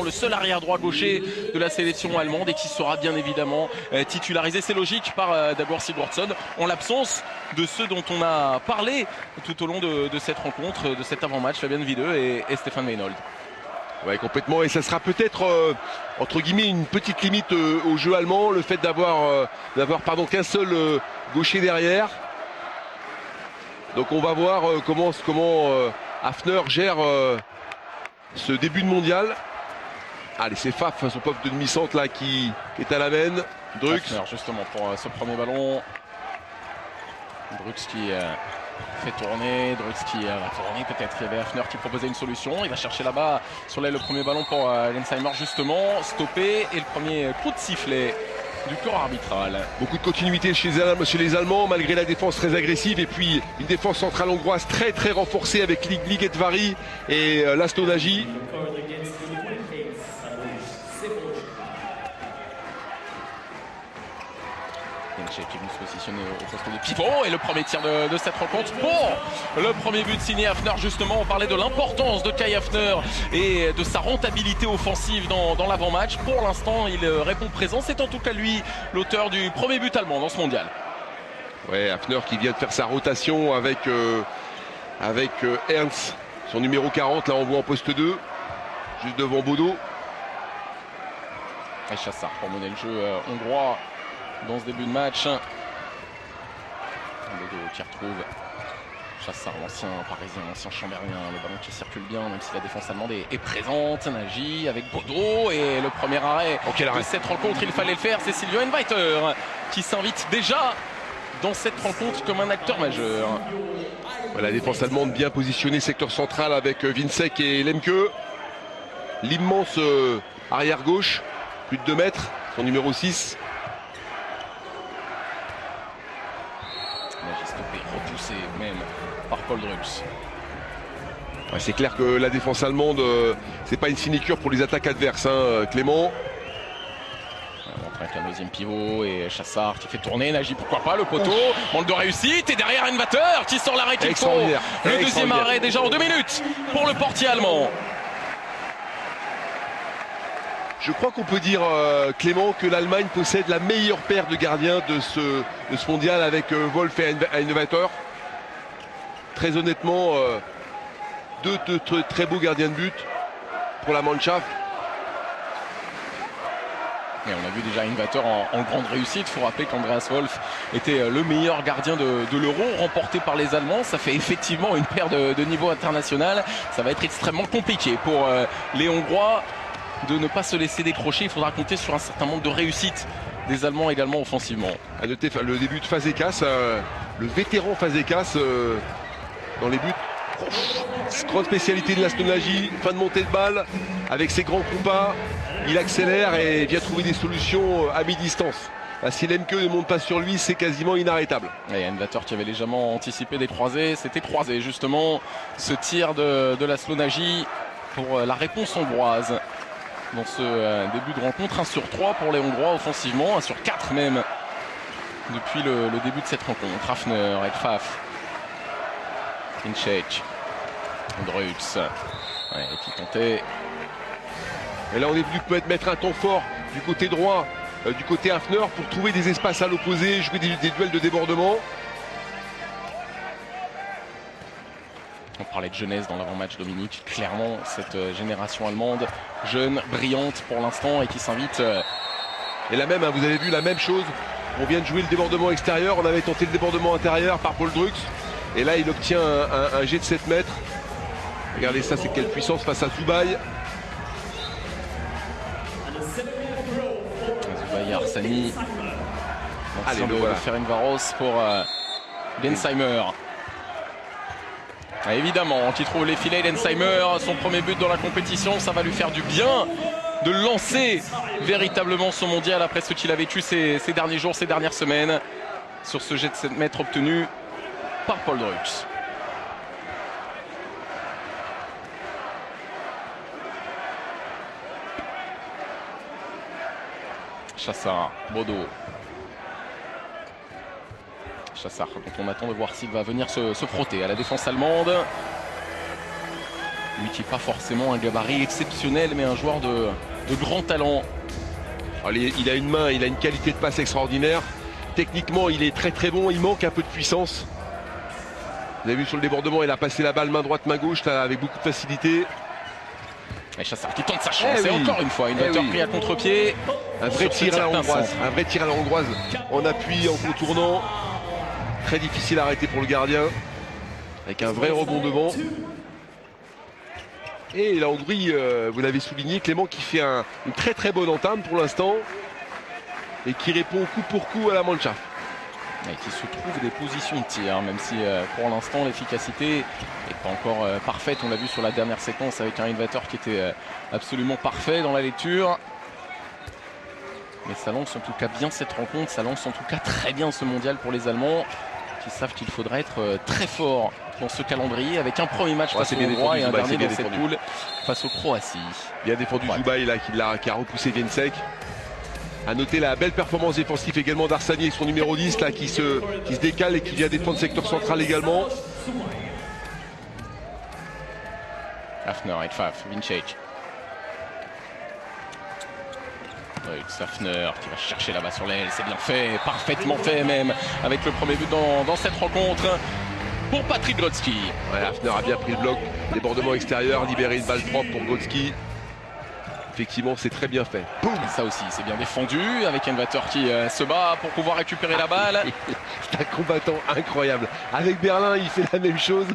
Le seul arrière droit gaucher de la sélection allemande et qui sera bien évidemment titularisé, c'est logique, par Dagur Sigurdsson en l'absence de ceux dont on a parlé tout au long de cette rencontre, de cet avant-match, Fabian Wiede et Stefan Meinhold. Ouais, complètement, et ça sera peut-être entre guillemets une petite limite au jeu allemand, le fait d'avoir qu'un seul gaucher derrière. Donc on va voir comment Hafner gère ce début de mondial. Allez, c'est Faf, son pote de demi-centre là qui est à la mène. Drux justement pour ce premier ballon. Drux qui fait tourner, Drux qui va tourner peut-être. Il y avait Hafner qui proposait une solution. Il va chercher là-bas sur l'aile le premier ballon pour Lensheimer justement. Stoppé et le premier coup de sifflet du corps arbitral. Beaucoup de continuité chez les Allemands malgré la défense très agressive et puis une défense centrale hongroise très renforcée avec Ligetvari et László Nagy. Qui est venu se positionner au poste de pivot et le premier tir de cette rencontre pour le premier but signé Hafner. Justement, on parlait de l'importance de Kai Hafner et de sa rentabilité offensive dans l'avant-match. Pour l'instant, il répond présent. C'est en tout cas lui l'auteur du premier but allemand dans ce mondial. Ouais, Hafner qui vient de faire sa rotation avec Ernst, son numéro 40. Là, on voit en poste 2, juste devant Bodo. Et Chassard pour mener le jeu hongrois dans ce début de match. Bodo qui retrouve Chassard, l'ancien parisien, l'ancien chambérien. Le ballon qui circule bien, même si la défense allemande est présente. Nagy avec Bodo et le premier arrêt de cette rencontre. Il fallait le faire. C'est Silvio Enweiter qui s'invite déjà dans cette rencontre comme un acteur majeur. La défense allemande bien positionnée, secteur central avec Vincek et Lemke. L'immense arrière gauche, plus de 2 mètres, son numéro 6. Repoussé même par Paul Drux. Ouais, c'est clair que la défense allemande, c'est pas une sinécure pour les attaques adverses, hein, Clément. On montre avec un deuxième pivot et Chassard qui fait tourner, Nagy pourquoi pas, le poteau, manque de réussite et derrière Enweiter qui sort l'arrêt qu'il faut. Le deuxième arrêt déjà en 2 minutes pour le portier allemand. Je crois qu'on peut dire, Clément, que l'Allemagne possède la meilleure paire de gardiens de ce mondial avec Wolf et Enweiter. Très honnêtement, deux très beaux gardiens de but pour la Mannschaft. Et on a vu déjà Enweiter en grande réussite. Il faut rappeler qu'Andreas Wolf était le meilleur gardien de l'Euro remporté par les Allemands. Ça fait effectivement une paire de niveau international. Ça va être extrêmement compliqué pour les Hongrois de ne pas se laisser décrocher. Il faudra compter sur un certain nombre de réussites des Allemands également offensivement. À noter le début de Fazekas, le vétéran Fazekas dans les buts. Grande spécialité de László Nagy, fin de montée de balle avec ses grands compas. Il accélère et vient trouver des solutions à mi-distance. Si Lemke ne monte pas sur lui, c'est quasiment inarrêtable. Et Enweiter qui avait légèrement anticipé des croisés, c'était croisé justement ce tir de László Nagy pour la réponse hongroise. Dans ce début de rencontre, 1 sur 3 pour les Hongrois offensivement, 1 sur 4 même depuis le début de cette rencontre. Hafner avec Faf, Vincek, Drux, qui tentait. Et là on est venu peut-être mettre un temps fort du côté droit, du côté Hafner, pour trouver des espaces à l'opposé, jouer des duels de débordement. On parlait de jeunesse dans l'avant-match, Dominique. Clairement, cette génération allemande, jeune, brillante pour l'instant et qui s'invite. Et là même, vous avez vu la même chose. On vient de jouer le débordement extérieur. On avait tenté le débordement intérieur par Paul Drux. Et là, il obtient un jet de 7 mètres. Regardez ça, c'est quelle puissance face à Zubaï. Zubaï Arsani. Allez, de Ferencváros pour Lensheimer. Évidemment, qui trouve les filets, Lensheimer, son premier but dans la compétition, ça va lui faire du bien de lancer véritablement son mondial après ce qu'il a vécu ces derniers jours, ces dernières semaines, sur ce jet de 7 mètres obtenu par Paul Drux. Chassard, Bodo. Chassard, dont on attend de voir s'il va venir se frotter à la défense allemande. Lui qui n'est pas forcément un gabarit exceptionnel, mais un joueur de grand talent. Alors, il a une main, il a une qualité de passe extraordinaire. Techniquement, il est très très bon, il manque un peu de puissance. Vous avez vu sur le débordement, il a passé la balle main droite, main gauche, là, avec beaucoup de facilité. Et Chassard qui tente sa chance, et encore une fois, une Invator pris à contre-pied. Un vrai tir à la hongroise, un vrai tir à la hongroise, en appui, en contournant. Très difficile à arrêter pour le gardien, avec un vrai rebond devant. Et la Hongrie, vous l'avez souligné, Clément qui fait une très très bonne entame pour l'instant. Et qui répond coup pour coup à la Mannschaft. Et qui se trouve des positions de tir, même si pour l'instant l'efficacité n'est pas encore parfaite. On l'a vu sur la dernière séquence avec un Invator qui était absolument parfait dans la lecture. Mais ça lance en tout cas bien cette rencontre, ça lance en tout cas très bien ce mondial pour les Allemands, qui savent qu'il faudrait être très fort dans ce calendrier, avec un premier match face aux Hongrois et un dernier dans cette poule face aux Croatie. Bien défendu Zubaï là, qui a repoussé Viensek. A noter la belle performance défensive également d'Arsani et son numéro 10 là, qui se décale et qui vient défendre le secteur central également. Hafner et Pfaff, Vincek. Hafner qui va chercher là-bas sur l'aile, c'est bien fait, parfaitement fait même, avec le premier but dans cette rencontre pour Patrick Grodzki. Ouais, Hafner a bien pris le bloc, débordement extérieur, libéré une balle propre pour Grodzki. Effectivement, c'est très bien fait. Boum. Et ça aussi, c'est bien défendu avec Invator qui se bat pour pouvoir récupérer la balle. C'est un combattant incroyable. Avec Berlin, il fait la même chose.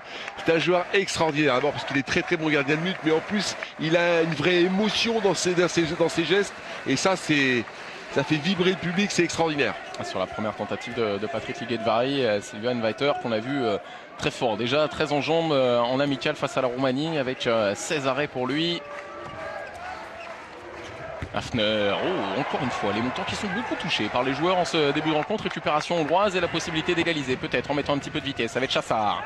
C'est un joueur extraordinaire. D'abord parce qu'il est très très bon gardien de but, mais en plus, il a une vraie émotion dans ses gestes. Et ça, ça fait vibrer le public, c'est extraordinaire. Sur la première tentative de Patrick Liguet-Vari, Sylvain Invator qu'on a vu très fort. Déjà très en jambes en amical face à la Roumanie avec 16 arrêts pour lui. Hafner, encore une fois, les montants qui sont beaucoup touchés par les joueurs en ce début de rencontre. Récupération hongroise et la possibilité d'égaliser, peut-être en mettant un petit peu de vitesse avec Chassard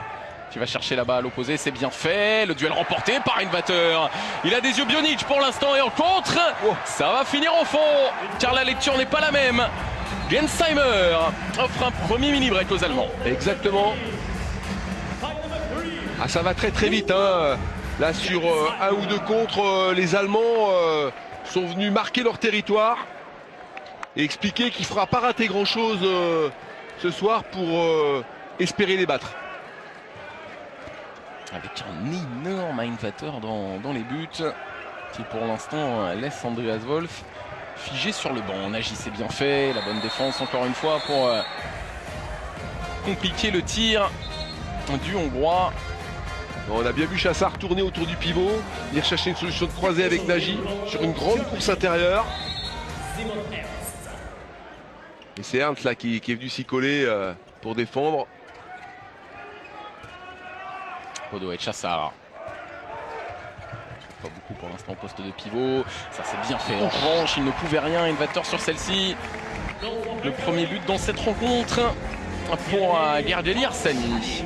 qui va chercher là-bas à l'opposé. C'est bien fait, le duel remporté par Invator. Il a des yeux Bionic pour l'instant et en contre, ça va finir en fond car la lecture n'est pas la même. Gensheimer offre un premier mini-break aux Allemands. Exactement. Ah, ça va très très vite hein. Là sur un ou deux contres, les Allemands sont venus marquer leur territoire et expliquer qu'il ne faudra pas rater grand chose ce soir pour espérer les battre. Avec un énorme Invator dans les buts qui pour l'instant laisse Andreas Wolf figé sur le banc. Nagy, c'est bien fait, la bonne défense encore une fois pour compliquer le tir du Hongrois. On a bien vu Chassard tourner autour du pivot, venir chercher une solution de croisée avec Nagy sur une grande course intérieure. Et c'est Ernst là qui est venu s'y coller pour défendre. Bodo et Chassard. Pas beaucoup pour l'instant au poste de pivot. Ça c'est bien fait. En revanche, il ne pouvait rien. Invator sur celle-ci. Le premier but dans cette rencontre pour Gerdeli Arsani.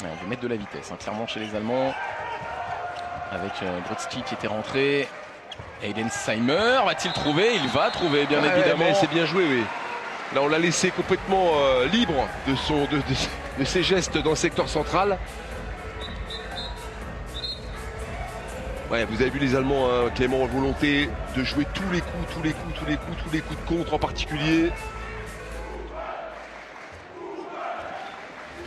On veut mettre de la vitesse, hein, clairement chez les Allemands. Avec Grodzki qui était rentré. Gensheimer va-t-il trouver? Il va trouver, bien évidemment. C'est bien joué, oui. Là, on l'a laissé complètement libre de ses gestes dans le secteur central. Ouais, vous avez vu les Allemands, hein, Clément, volonté de jouer tous les coups de contre en particulier.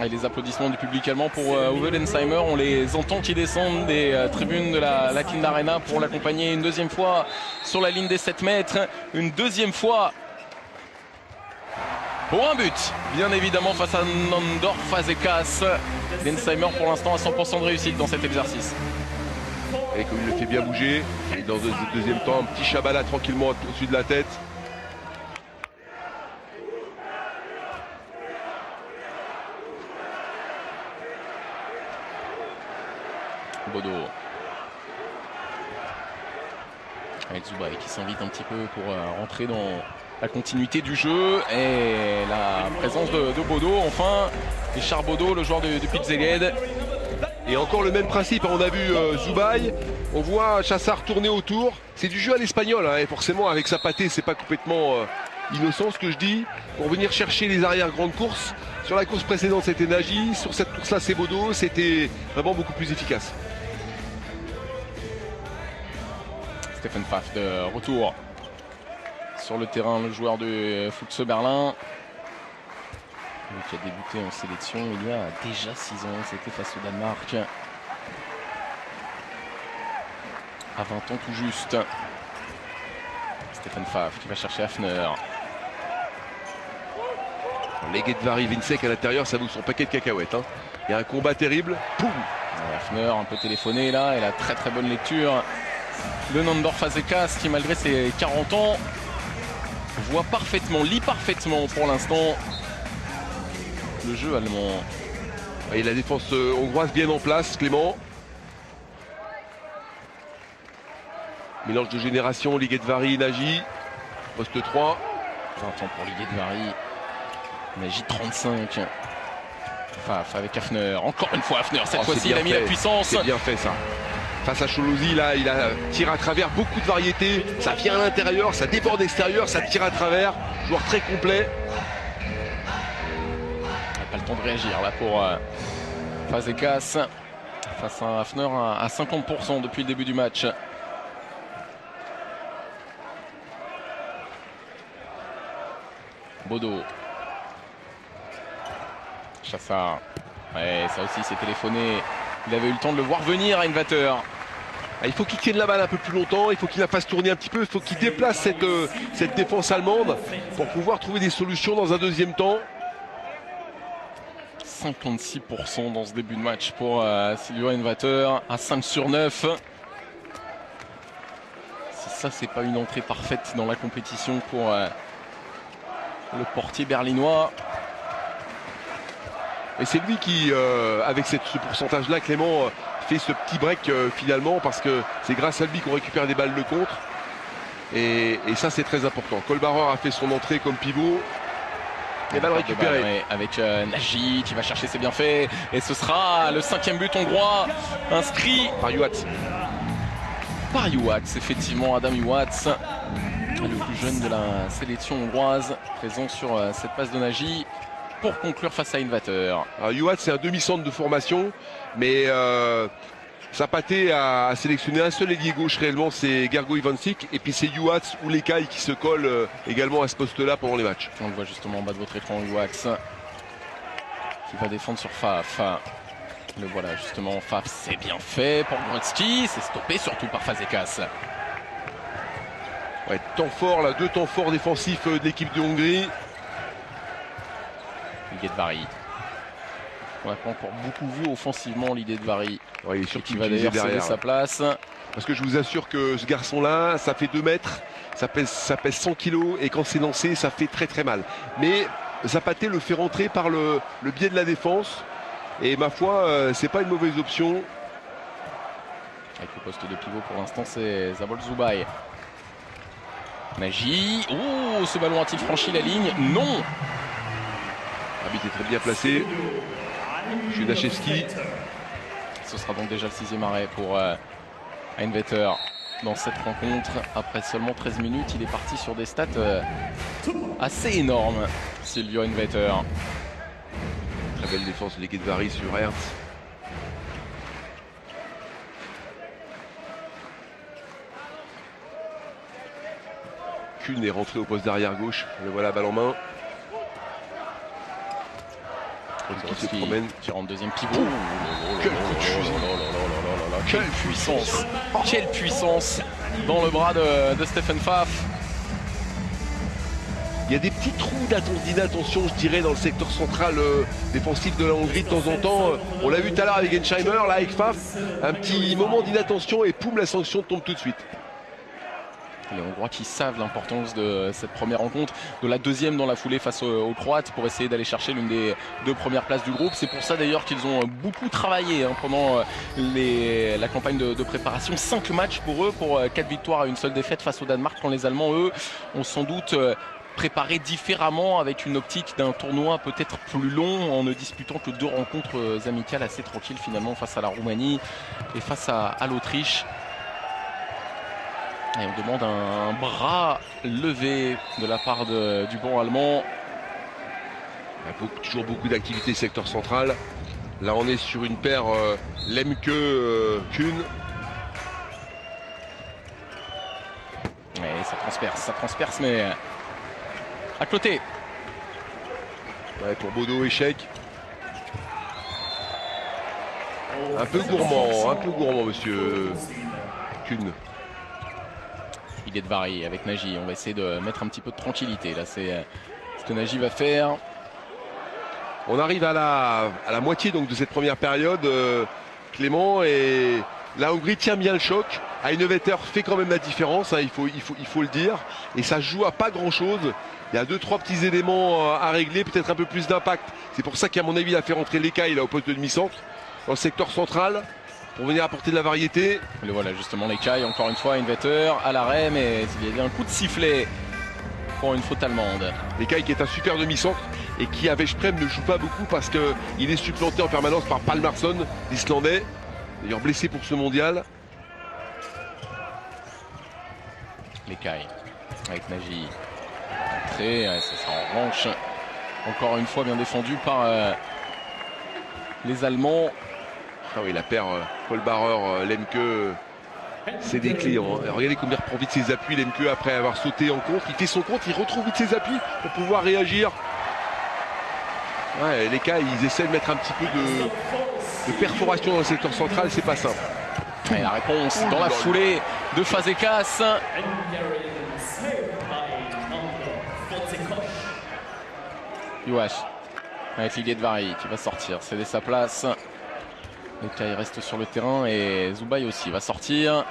Et les applaudissements du public allemand pour Uwe Gensheimer, on les entend qui descendent des tribunes de la Kind Arena pour l'accompagner une deuxième fois sur la ligne des 7 mètres, une deuxième fois pour un but, bien évidemment face à Nandor Fazekas. Gensheimer pour l'instant à 100% de réussite dans cet exercice. Et comme il le fait bien bouger, et dans le deuxième temps, un petit Chabala tranquillement au-dessus de la tête. Bodo avec Zubaï qui s'invite un petit peu pour rentrer dans la continuité du jeu et la présence de Bodo, enfin Richard Bodo, le joueur de Pizzeged. Et encore le même principe, on a vu Zubaï, on voit Chassard tourner autour, c'est du jeu à l'espagnol hein, et forcément avec sa pâtée c'est pas complètement innocent ce que je dis, pour venir chercher les arrières grandes courses. Sur la course précédente c'était Nagy, sur cette course là c'est Bodo, c'était vraiment beaucoup plus efficace. Stephen Pfaff de retour sur le terrain, le joueur de Fuchs Berlin. Qui a débuté en sélection il y a déjà 6 ans, c'était face au Danemark. À 20 ans tout juste. Stephen Pfaff qui va chercher Hafner. Leguedvari, Vincek à l'intérieur, ça vaut son paquet de cacahuètes. Hein. Il y a un combat terrible. Poum. Hafner un peu téléphoné là, et la très très bonne lecture. Le Nandor Fazekas qui malgré ses 40 ans voit parfaitement, lit parfaitement pour l'instant le jeu allemand. Et la défense hongroise bien en place, Clément. Mélange de génération, Leguedvari, Nagy, poste 3. 20 ans pour Leguedvari. Nagy 35. Pfaff avec Hafner. Encore une fois Hafner. Cette fois-ci il a mis la puissance. C'est bien fait ça. Face à Cholosi, là, il a tiré à travers beaucoup de variétés. Ça vient à l'intérieur, ça déborde extérieur, ça tire à travers. Joueur très complet. Pas le temps de réagir là pour Fazekas. Face à Hafner à 50% depuis le début du match. Bodo. Chassard. Ouais, ça aussi c'est téléphoné. Il avait eu le temps de le voir venir à Invater. Il faut qu'il tienne la balle un peu plus longtemps, il faut qu'il la fasse tourner un petit peu, il faut qu'il déplace cette défense allemande pour pouvoir trouver des solutions dans un deuxième temps. 56% dans ce début de match pour Silvio Invater à 5 sur 9. Si ça c'est pas une entrée parfaite dans la compétition pour le portier berlinois. Et c'est lui qui, avec ce pourcentage-là, Clément, fait ce petit break finalement, parce que c'est grâce à lui qu'on récupère des balles de contre. Et ça, c'est très important. Kohlbarer a fait son entrée comme pivot. Les balles récupérées. Avec Nagy qui va chercher ses bienfaits. Et ce sera le 5e but hongrois inscrit par Juhacz. Par Juhacz, effectivement, Adam Juhacz, le plus jeune de la sélection hongroise, présent sur cette passe de Nagy. Pour conclure face à Invater. Juhacz c'est un demi-centre de formation, mais Zapaté a sélectionné un seul ailier gauche réellement, c'est Gergo Ivancic, et puis c'est Juhacz ou Lekaj qui se collent également à ce poste-là pendant les matchs. On le voit justement en bas de votre écran, Juhacz qui va défendre sur Pfaff. Le voilà justement, Pfaff, c'est bien fait pour Grodzki, c'est stoppé surtout par Fazekas. Ouais, temps fort là, 2 temps forts défensifs de l'équipe de Hongrie. Leguedvari. On n'a pas encore beaucoup vu offensivement Leguedvari. Ouais, il est sûr qu'il va d'ailleurs céder sa place. Parce que je vous assure que ce garçon-là, ça fait 2 mètres, ça pèse 100 kilos et quand c'est lancé, ça fait très très mal. Mais Zapaté le fait rentrer par le biais de la défense. Et ma foi, c'est pas une mauvaise option. Avec le poste de pivot pour l'instant, c'est Zabol Zubai. Nagy. Oh, ce ballon a-t-il franchi la ligne? Non. L'arbitre est très bien placé. Judaszewski. Ce sera donc déjà le 6e arrêt pour Invater dans cette rencontre. Après seulement 13 minutes, il est parti sur des stats assez énormes, Silvio Invater. Très belle défense de Leguedvari sur Hertz. Kuhn est rentré au poste d'arrière gauche. Le voilà, balle en main. Qui se promène, qui rentre deuxième pivot. Quel coup de fusil. Quelle puissance. Quelle puissance dans le bras de Stephen Pfaff. Il y a des petits trous d'inattention, je dirais, dans le secteur central défensif de la Hongrie de temps en temps. On l'a vu tout à l'heure avec Gensheimer, là avec Pfaff. Un petit moment d'inattention et poum, la sanction tombe tout de suite. Les Hongrois qui savent l'importance de cette première rencontre, de la deuxième dans la foulée face aux Croates pour essayer d'aller chercher l'une des 2 premières places du groupe. C'est pour ça d'ailleurs qu'ils ont beaucoup travaillé pendant la campagne de préparation. 5 matchs pour eux, pour 4 victoires à une seule défaite face au Danemark, quand les Allemands, eux, ont sans doute préparé différemment avec une optique d'un tournoi peut-être plus long, en ne disputant que 2 rencontres amicales assez tranquilles finalement face à la Roumanie et face à l'Autriche. Et on demande un bras levé de la part du banc allemand. Il y a toujours beaucoup d'activités secteur central. Là on est sur une paire Lemke-Kuhn. Et ça transperce, mais à côté. Ouais, pour Bodo, échec. Un peu gourmand, monsieur Kuhn. Il est de Vary avec Nagy. On va essayer de mettre un petit peu de tranquillité. Là, c'est ce que Nagy va faire. On arrive à la moitié donc de cette première période, Clément, et la Hongrie tient bien le choc. Heinevetter fait quand même la différence, hein, il faut le dire, et ça joue à pas grand chose. Il y a 2-3 petits éléments à régler, peut-être un peu plus d'impact. C'est pour ça qu'à mon avis il a fait rentrer l'Écaille là au poste de demi-centre, dans le secteur central, pour venir apporter de la variété. Le voilà justement l'Écaille, encore une fois Heinevetter à l'arrêt, mais il y avait un coup de sifflet pour une faute allemande. L'Écaille qui est un super demi-centre et qui avec Sprem ne joue pas beaucoup parce qu'il est supplanté en permanence par Palmarsson, l'Islandais, d'ailleurs blessé pour ce mondial. L'Écaille avec Nagy. Entrée, c'est ça en revanche. Encore une fois bien défendu par les Allemands. Ah oui, la paire Kohlbarer-Lemke, c'est des clés. Regardez comme il reprend vite ses appuis, Lemke, après avoir sauté en contre. Il fait son contre, il retrouve vite ses appuis pour pouvoir réagir. Ouais, les cas, ils essaient de mettre un petit peu de perforation dans le secteur central, c'est pas simple. Et la réponse dans la foulée de Fazekas. Youash avec l'idée de Vary qui va sortir, céder sa place. L'Écaille reste sur le terrain et Zoubaï aussi va sortir.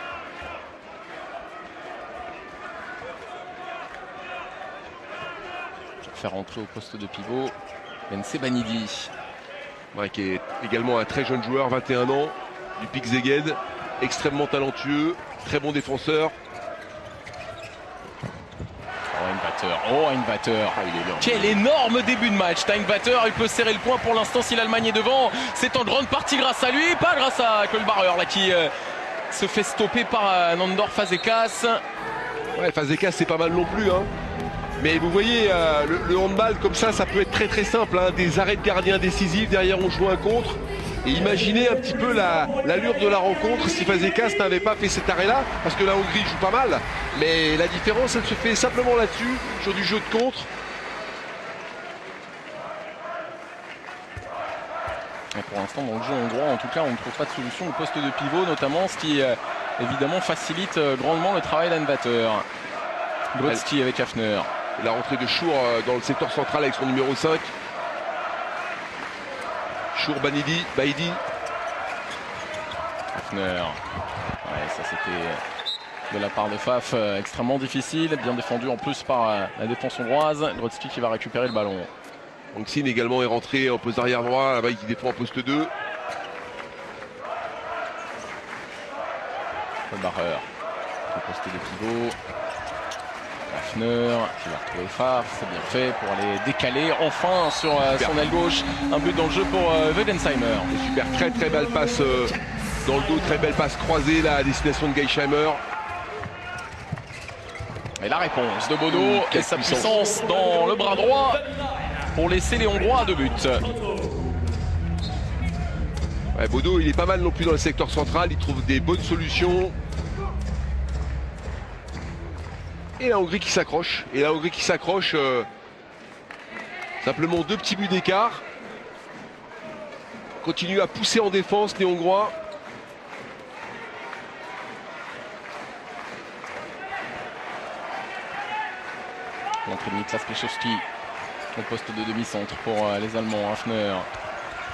Pour faire entrer au poste de pivot Bence Banidi. Ouais, qui est également un très jeune joueur, 21 ans, du Pick Szeged, extrêmement talentueux, très bon défenseur. Heinevetter. Quel énorme début de match. Heinevetter, il peut serrer le point pour l'instant si l'Allemagne est devant. C'est en grande partie grâce à lui, pas grâce à Kohlbarer là qui se fait stopper par Nandor Fazekas. Ouais, Fazekas c'est pas mal non plus, hein. Mais vous voyez, le handball comme ça peut être très très simple, hein. Des arrêts de gardien décisifs, derrière on joue un contre. Et imaginez un petit peu l'allure de la rencontre si Fazekas n'avait pas fait cet arrêt-là, parce que la Hongrie joue pas mal. Mais la différence, elle se fait simplement là-dessus, sur du jeu de contre. Et pour l'instant, dans le jeu hongrois, en tout cas, on ne trouve pas de solution au poste de pivot, notamment, ce qui évidemment facilite grandement le travail d'Hennevetter. Grodzki avec Hafner. La rentrée de Schur dans le secteur central avec son numéro 5. Schur, Baidi. Hafner. Ouais, ça c'était de la part de Faf extrêmement difficile, bien défendu en plus par la défense hongroise. Grodzki qui va récupérer le ballon. Angsin également est rentré en poste arrière droit, là-bas qui défend en poste 2. Kohlbarer, au poste de pivot. Hafner qui va retrouver Faf, c'est bien fait pour aller décaler enfin sur son aile gauche. Un but dans le jeu pour Wedensheimer. Super, très très belle passe dans le dos, très belle passe croisée là à destination de Geisheimer. Et la réponse de Bodo et sa puissance dans le bras droit pour laisser les Hongrois à 2 buts. Ouais, Bodo il est pas mal non plus dans le secteur central, il trouve des bonnes solutions. Et la Hongrie qui s'accroche. Simplement 2 petits buts d'écart. Continue à pousser en défense les Hongrois. L'entrée de Niklas Piechowski au poste de demi-centre pour les Allemands. Hafner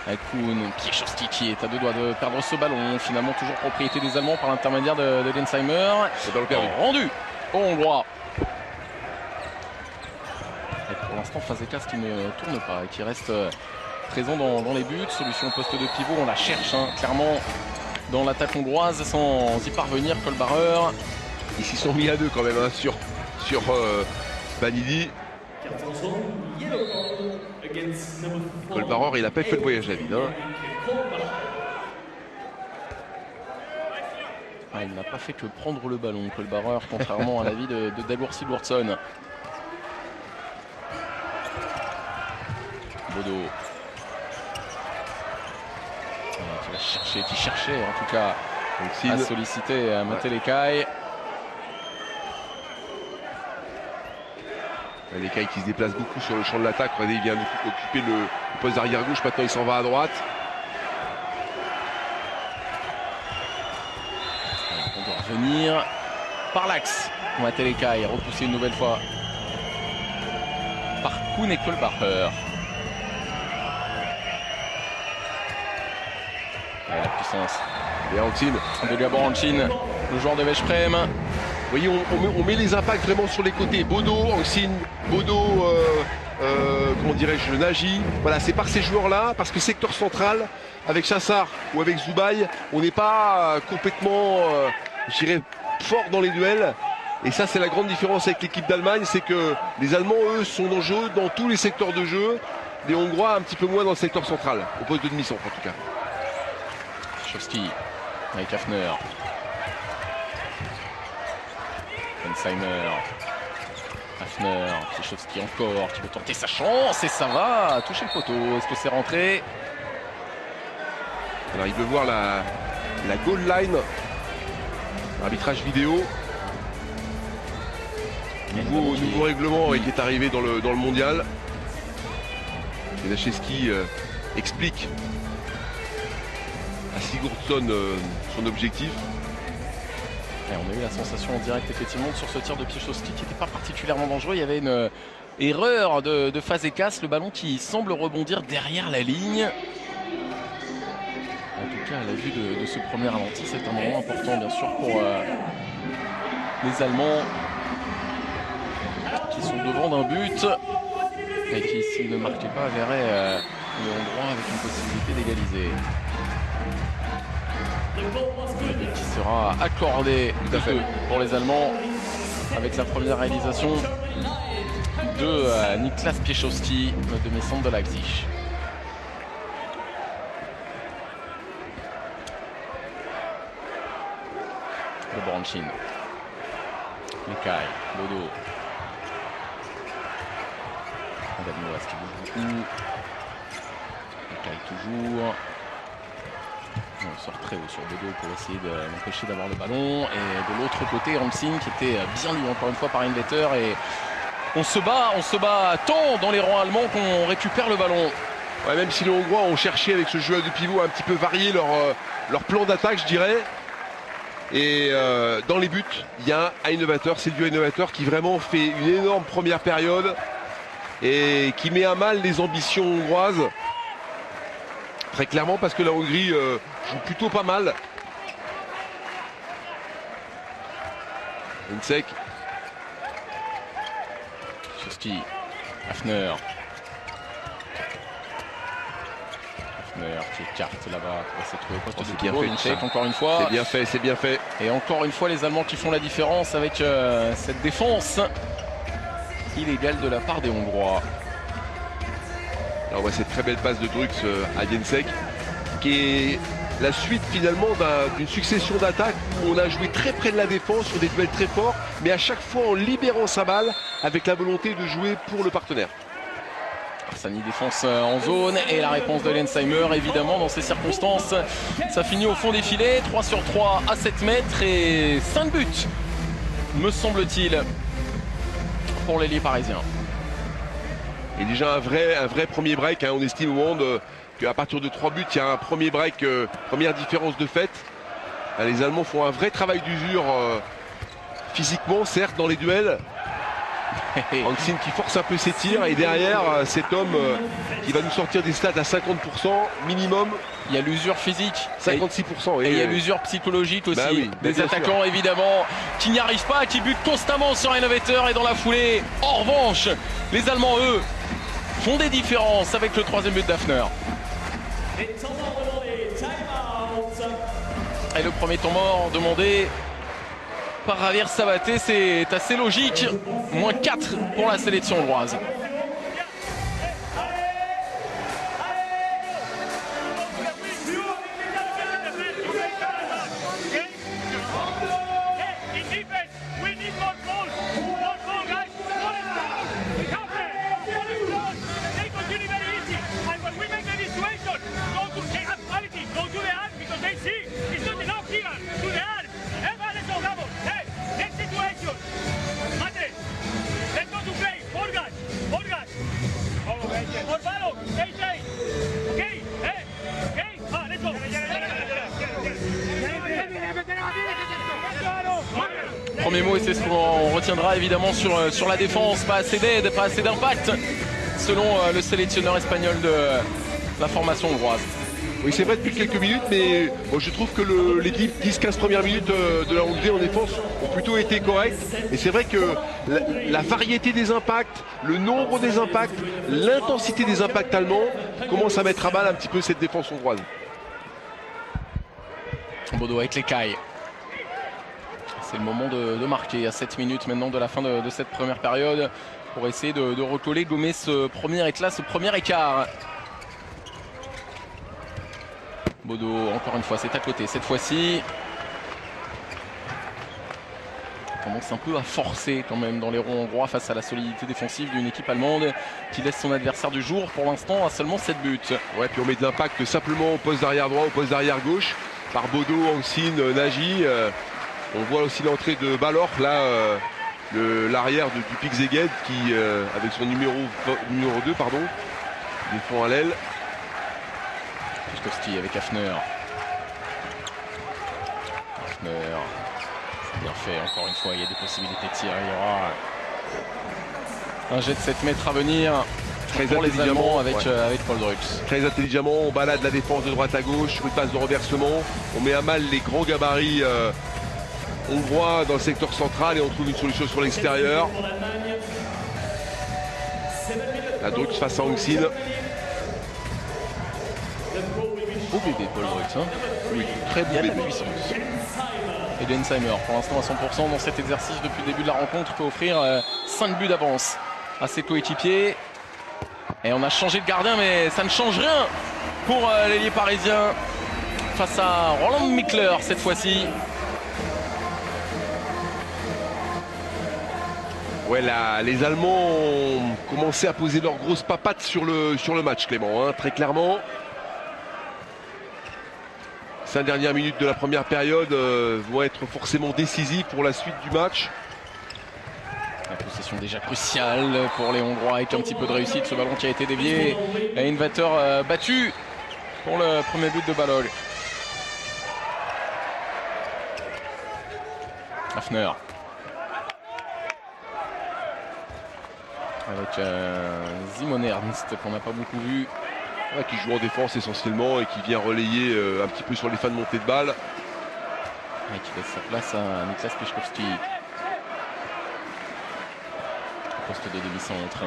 avec Kuhn. Piechowski qui est à 2 doigts de perdre ce ballon. Finalement toujours propriété des Allemands par l'intermédiaire de Gensheimer. C'est dans le permis. Rendu aux Hongrois. Et pour l'instant Fazekas qui ne tourne pas et qui reste présent dans les buts. Solution au poste de pivot, on la cherche clairement dans l'attaque hongroise sans y parvenir. Kohlbarer. Ils s'y sont mis à 2 quand même hein, sur Banidi. Kohlbarer il n'a pas fait le voyage à vide. Hein. Ah, il n'a pas fait que prendre le ballon, Cole Barreur, contrairement à l'avis de Dagur Sigurdsson. Bodo. Qui cherchait en tout cas à solliciter Matelekai. Matelekai qui se déplace beaucoup sur le champ de l'attaque. Regardez, il vient occuper le poste d'arrière gauche. Maintenant, il s'en va à droite. On doit revenir par l'axe. Matelekai repoussé une nouvelle fois par Kuhn et Kohlbacher. Et la puissance. Et Hanshin. De Gabor Hanshin, le joueur de Veszprém. Vous voyez, on met les impacts vraiment sur les côtés. Bodo, Hanshin, Bodo, comment dirais-je, Nagy. Voilà, c'est par ces joueurs-là, parce que secteur central, avec Chassar ou avec Zoubaï, on n'est pas complètement, je dirais, fort dans les duels. Et ça, c'est la grande différence avec l'équipe d'Allemagne, c'est que les Allemands, eux, sont en jeu dans tous les secteurs de jeu. Les Hongrois, un petit peu moins dans le secteur central, au poste de demi-centre en tout cas. Piechowski avec Hafner. Bensheimer. Hafner. Piechowski encore qui veut tenter sa chance et ça va toucher le poteau. Est-ce que c'est rentré? Alors il veut voir la goal line. Arbitrage vidéo. Nouveau règlement qui est arrivé dans le mondial. Et Lachewski explique à Sigurdsson son objectif. Et on a eu la sensation en direct effectivement sur ce tir de Piechowski qui n'était pas particulièrement dangereux. Il y avait une erreur de Fazekas, le ballon qui semble rebondir derrière la ligne. En tout cas à la vue de ce premier ralenti, c'est un moment important bien sûr pour les Allemands qui sont devant d'un but et qui s'ils ne marquaient pas verraient le Hongrois avec une possibilité d'égaliser. Qui sera accordé pour les Allemands avec la première réalisation de Niklas Piechowski, le demi-centre de Leipzig. Le Branchin. Mekai, Bodo. Adamouas qui bouge beaucoup. Mekai toujours. On sort très haut sur Bodo pour essayer de l'empêcher d'avoir le ballon. Et de l'autre côté, Hanshin qui était bien lu encore une fois par Invetter. Et on se bat tant dans les rangs allemands qu'on récupère le ballon. Ouais, même si les Hongrois ont cherché avec ce jeu de pivot un petit peu varié leur plan d'attaque, je dirais. Et dans les buts, il y a un innovateur, c'est le innovateur qui vraiment fait une énorme première période et qui met à mal les ambitions hongroises. Très clairement parce que la Hongrie joue plutôt pas mal. Insek. Piechowski. Hafner. Hafner qui écarte là-bas pour essayer de trouver le poste de pivot. Insek encore une fois. C'est bien fait, c'est bien fait. Et encore une fois les Allemands qui font la différence avec cette défense illégale de la part des Hongrois. Là, on voit cette très belle passe de Drux à Jensek, qui est la suite finalement d'une succession d'attaques où on a joué très près de la défense sur des duels très forts, mais à chaque fois en libérant sa balle avec la volonté de jouer pour le partenaire. Arsani défense en zone et la réponse de Lensheimer évidemment dans ces circonstances. Ça finit au fond des filets, 3 sur 3 à 7 mètres et 5 buts me semble-t-il pour l'ailier parisien. Et déjà un vrai premier break, hein. On estime au monde qu'à partir de 3 buts, il y a un premier break, première différence de fait. Les Allemands font un vrai travail d'usure physiquement, certes, dans les duels. Hanshin qui force un peu ses tirs et derrière cet homme qui va nous sortir des stats à 50% minimum. Il y a l'usure physique, 56%. Et il y a l'usure psychologique aussi. Bah oui, des attaquants sûr. Évidemment qui n'y arrivent pas, qui butent constamment sur Innovator et dans la foulée. En revanche, les Allemands eux font des différences avec le 3e but d'Hafner. Et le premier temps mort demandé par Javier Sabaté, c'est assez logique. Moins 4 pour la sélection hongroise. premier mot et c'est ce qu'on retiendra évidemment sur la défense. Pas assez d'aide, pas assez d'impact selon le sélectionneur espagnol de la formation hongroise. Oui, c'est vrai depuis quelques minutes, mais bon, je trouve que les 10-15 premières minutes de la Hongrie en défense ont plutôt été correctes. Et c'est vrai que la variété des impacts, le nombre des impacts, l'intensité des impacts allemands commence à mettre à mal un petit peu cette défense hongroise. Bodo avec les cailles. C'est le moment de marquer à 7 minutes maintenant de la fin de cette première période pour essayer de recoller, gommer ce premier éclat, ce premier écart. Bodo, encore une fois, c'est à côté. Cette fois-ci, tendance un peu à forcer quand même dans les ronds hongrois face à la solidité défensive d'une équipe allemande qui laisse son adversaire du jour pour l'instant à seulement 7 buts. Ouais, puis on met de l'impact simplement au poste d'arrière droit, au poste d'arrière gauche, par Bodo, Angsine, Nagy. On voit aussi l'entrée de Balor, là, l'arrière du Pixeged qui, avec son numéro 2, pardon, défend à l'aile. Kostovski avec Hafner. Hafner, c'est bien fait, encore une fois, il y a des possibilités de tir. Il y aura un jet de 7 mètres à venir très pour les Allemands avec, ouais. Avec Paul Drux. Très intelligemment, on balade la défense de droite à gauche sur une passe de renversement. On met à mal les grands gabarits hongrois dans le secteur central et on trouve une solution sur l'extérieur. La Drux face à Angsine. Beau bébé Paul Drux, hein. Oui, très beau bébé. Puissance. Et Densheimer, pour l'instant à 100% dans cet exercice depuis le début de la rencontre, peut offrir 5 buts d'avance à ses coéquipiers. Et on a changé de gardien, mais ça ne change rien pour l'ailier parisien face à Roland Mickler cette fois-ci. Ouais, là, les Allemands ont commencé à poser leurs grosses papates sur le match, Clément, hein, très clairement. 5 dernières minutes de la première période vont être forcément décisives pour la suite du match. La possession déjà cruciale pour les Hongrois avec un petit peu de réussite. Ce ballon qui a été dévié. Et Invator battu pour le premier but de Balog. Hafner. Avec Simon Ernst qu'on n'a pas beaucoup vu. Ouais, qui joue en défense essentiellement et qui vient relayer un petit peu sur les fins de montée de balle. Et qui laisse sa place à Niklas Piszkowski. Poste de demi-centre.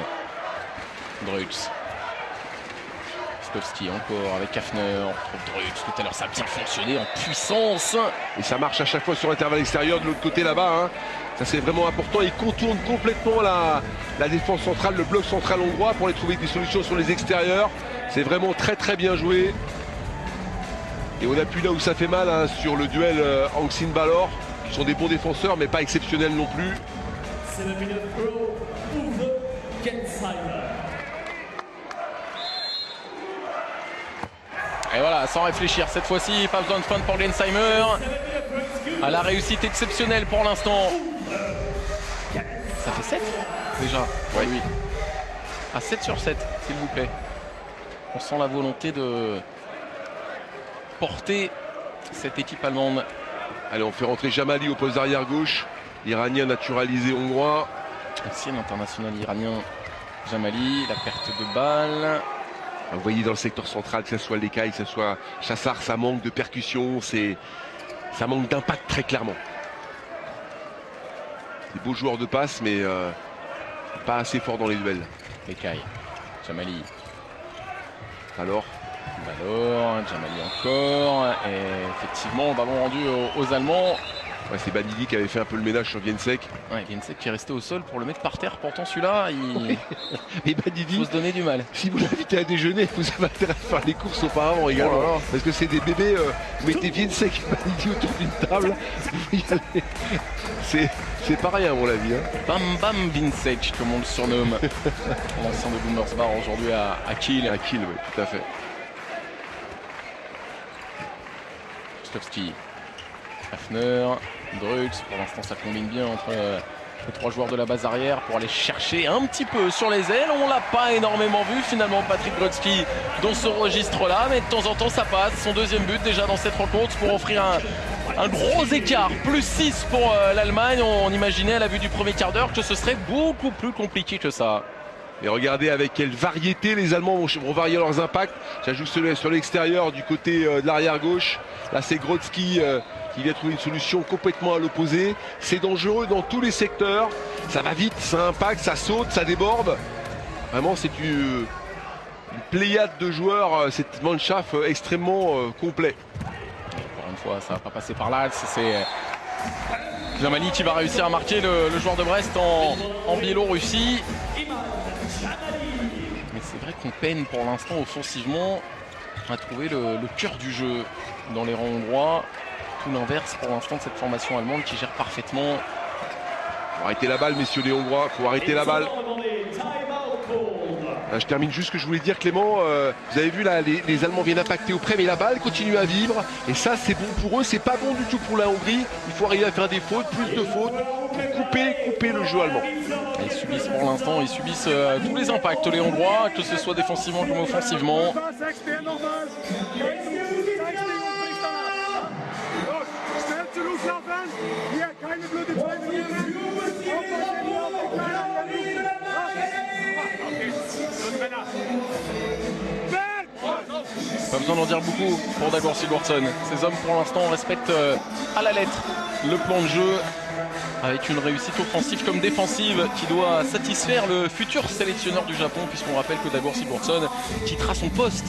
Drux. Piszkowski encore avec Hafner. On retrouve Drux. Tout à l'heure ça a bien fonctionné en puissance. Et ça marche à chaque fois sur l'intervalle extérieur de l'autre côté là-bas. Hein. Ça c'est vraiment important. Il contourne complètement la défense centrale, le bloc central hongrois pour aller trouver des solutions sur les extérieurs. C'est vraiment très très bien joué. Et on appuie là où ça fait mal hein, sur le duel Angsine-Balor, qui sont des bons défenseurs mais pas exceptionnels non plus. Et voilà, sans réfléchir, cette fois-ci, pas besoin de feinte pour Gensheimer. À la réussite exceptionnelle pour l'instant. Ça fait 7 déjà. Ouais. Oui. À 7 sur 7, s'il vous plaît. On sent la volonté de porter cette équipe allemande. Allez, on fait rentrer Jamali au poste d'arrière gauche. L'Iranien naturalisé hongrois. Ancien international iranien Jamali, la perte de balle. Vous voyez dans le secteur central, que ce soit l'Ekaï, que ce soit Chassard, ça manque de percussion, ça manque d'impact très clairement. Des beaux joueurs de passe, mais pas assez fort dans les duels. Ekaï, Jamali. Alors Jamali encore. Et effectivement, ballon rendu aux Allemands. Ouais, c'est Banidi qui avait fait un peu le ménage sur Viensek. Ouais, Viensek qui est resté au sol pour le mettre par terre. Pourtant celui-là, il faut se donner du mal. Si vous l'invitez à déjeuner, vous avez intérêt à faire les courses auparavant également. Oh là là. Parce que c'est des bébés, vous mettez Viensek et Banidi autour d'une table, vous y allez. C'est pas rien à mon avis. Hein. Bam Bam Viensek, comme on le surnomme. L'ancien de Gummersbach aujourd'hui à Kiel. À Kiel, oui, tout à fait. Piszkowski. Hafner, Drux, pour l'instant ça combine bien entre les 3 joueurs de la base arrière pour aller chercher un petit peu sur les ailes. On l'a pas énormément vu finalement Patrick Grodzki dans ce registre là, mais de temps en temps ça passe. Son deuxième but déjà dans cette rencontre pour offrir un gros écart, plus 6 pour l'Allemagne. On imaginait à la vue du premier quart d'heure que ce serait beaucoup plus compliqué que ça. Et regardez avec quelle variété les Allemands vont varier leurs impacts. Ça joue sur l'extérieur du côté de l'arrière gauche. Là c'est Grodzki qui vient trouver une solution complètement à l'opposé. C'est dangereux dans tous les secteurs. Ça va vite, ça impacte, ça saute, ça déborde. Vraiment c'est une pléiade de joueurs, cette Mannschaft extrêmement complet. Encore une fois, ça va pas passer par là. C'est Jamali qui va réussir à marquer le joueur de Brest en Biélorussie. Mais c'est vrai qu'on peine pour l'instant offensivement à trouver le cœur du jeu dans les rangs hongrois. Tout l'inverse pour l'instant de cette formation allemande qui gère parfaitement. Faut arrêter la balle, messieurs les Hongrois, faut arrêter la balle. Là, je termine juste ce que je voulais dire, Clément. Vous avez vu là, les Allemands viennent impacter au près, mais la balle continue à vivre. Et ça, c'est bon pour eux, c'est pas bon du tout pour la Hongrie. Il faut arriver à faire des fautes, plus de fautes, pour couper le jeu allemand. Ils subissent pour l'instant, ils subissent tous les impacts, les Hongrois, que ce soit défensivement comme offensivement. Pas besoin d'en dire beaucoup pour Dagur Sigurdsson. Ces hommes pour l'instant respectent à la lettre le plan de jeu avec une réussite offensive comme défensive qui doit satisfaire le futur sélectionneur du Japon, puisqu'on rappelle que Dagur Sigurdsson quittera son poste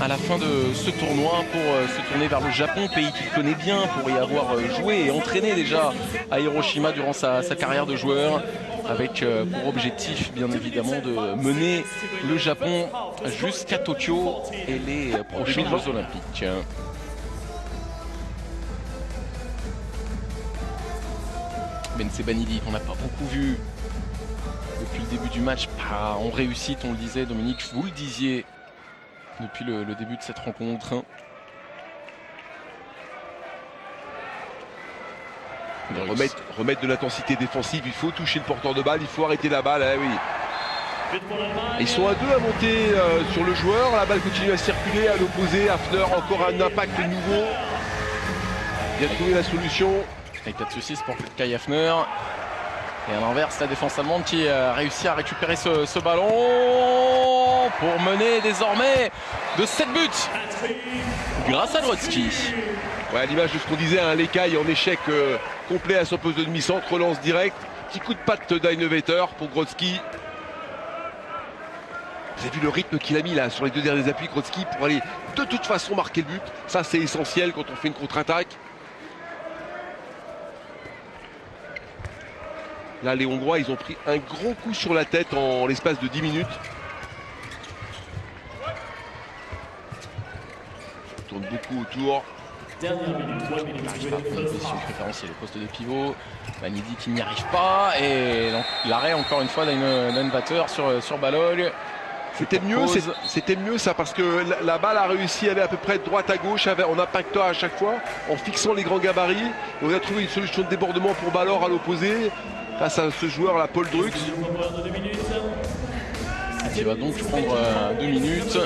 à la fin de ce tournoi pour se tourner vers le Japon, pays qu'il connaît bien pour y avoir joué et entraîné déjà à Hiroshima durant sa carrière de joueur, avec pour objectif bien évidemment de mener le Japon jusqu'à Tokyo et les prochains Jeux Olympiques. Bensebaini qu'on n'a pas beaucoup vu depuis le début du match, pas en réussite, on le disait, Dominique, vous le disiez depuis le début de cette rencontre. Remettre de l'intensité défensive, il faut toucher le porteur de balle, il faut arrêter la balle, eh oui. Ils sont à deux à monter sur le joueur, la balle continue à circuler à l'opposé, Hafner encore un impact nouveau. Il vient de trouver la solution. Et 4-6 pour Kai Hafner. Et à l'inverse, la défense allemande qui a réussi à récupérer ce ballon pour mener désormais de 7 buts grâce à Grodzki. Ouais, à l'image de ce qu'on disait, un Lekai en échec complet à son poste de demi-centre, relance direct. Petit coup de patte d'Einevetter pour Grodzki. Vous avez vu le rythme qu'il a mis là sur les deux derniers appuis, Grodzki, pour aller de toute façon marquer le but. Ça, c'est essentiel quand on fait une contre-attaque. Là, les Hongrois, ils ont pris un gros coup sur la tête en l'espace de 10 minutes. Ça tourne beaucoup autour. Il n'arrive pas à prendre une position préférentielle au poste de pivot. Vanidi qui n'y arrive pas. Et l'arrêt encore une fois d'Einevetter sur Balog. C'était mieux ça, parce que la balle a réussi à aller à peu près de droite à gauche en impactant à chaque fois, en fixant les grands gabarits. Et on a trouvé une solution de débordement pour Balor à l'opposé, face à ce joueur là, Paul Drux. Qui va donc prendre 2 minutes.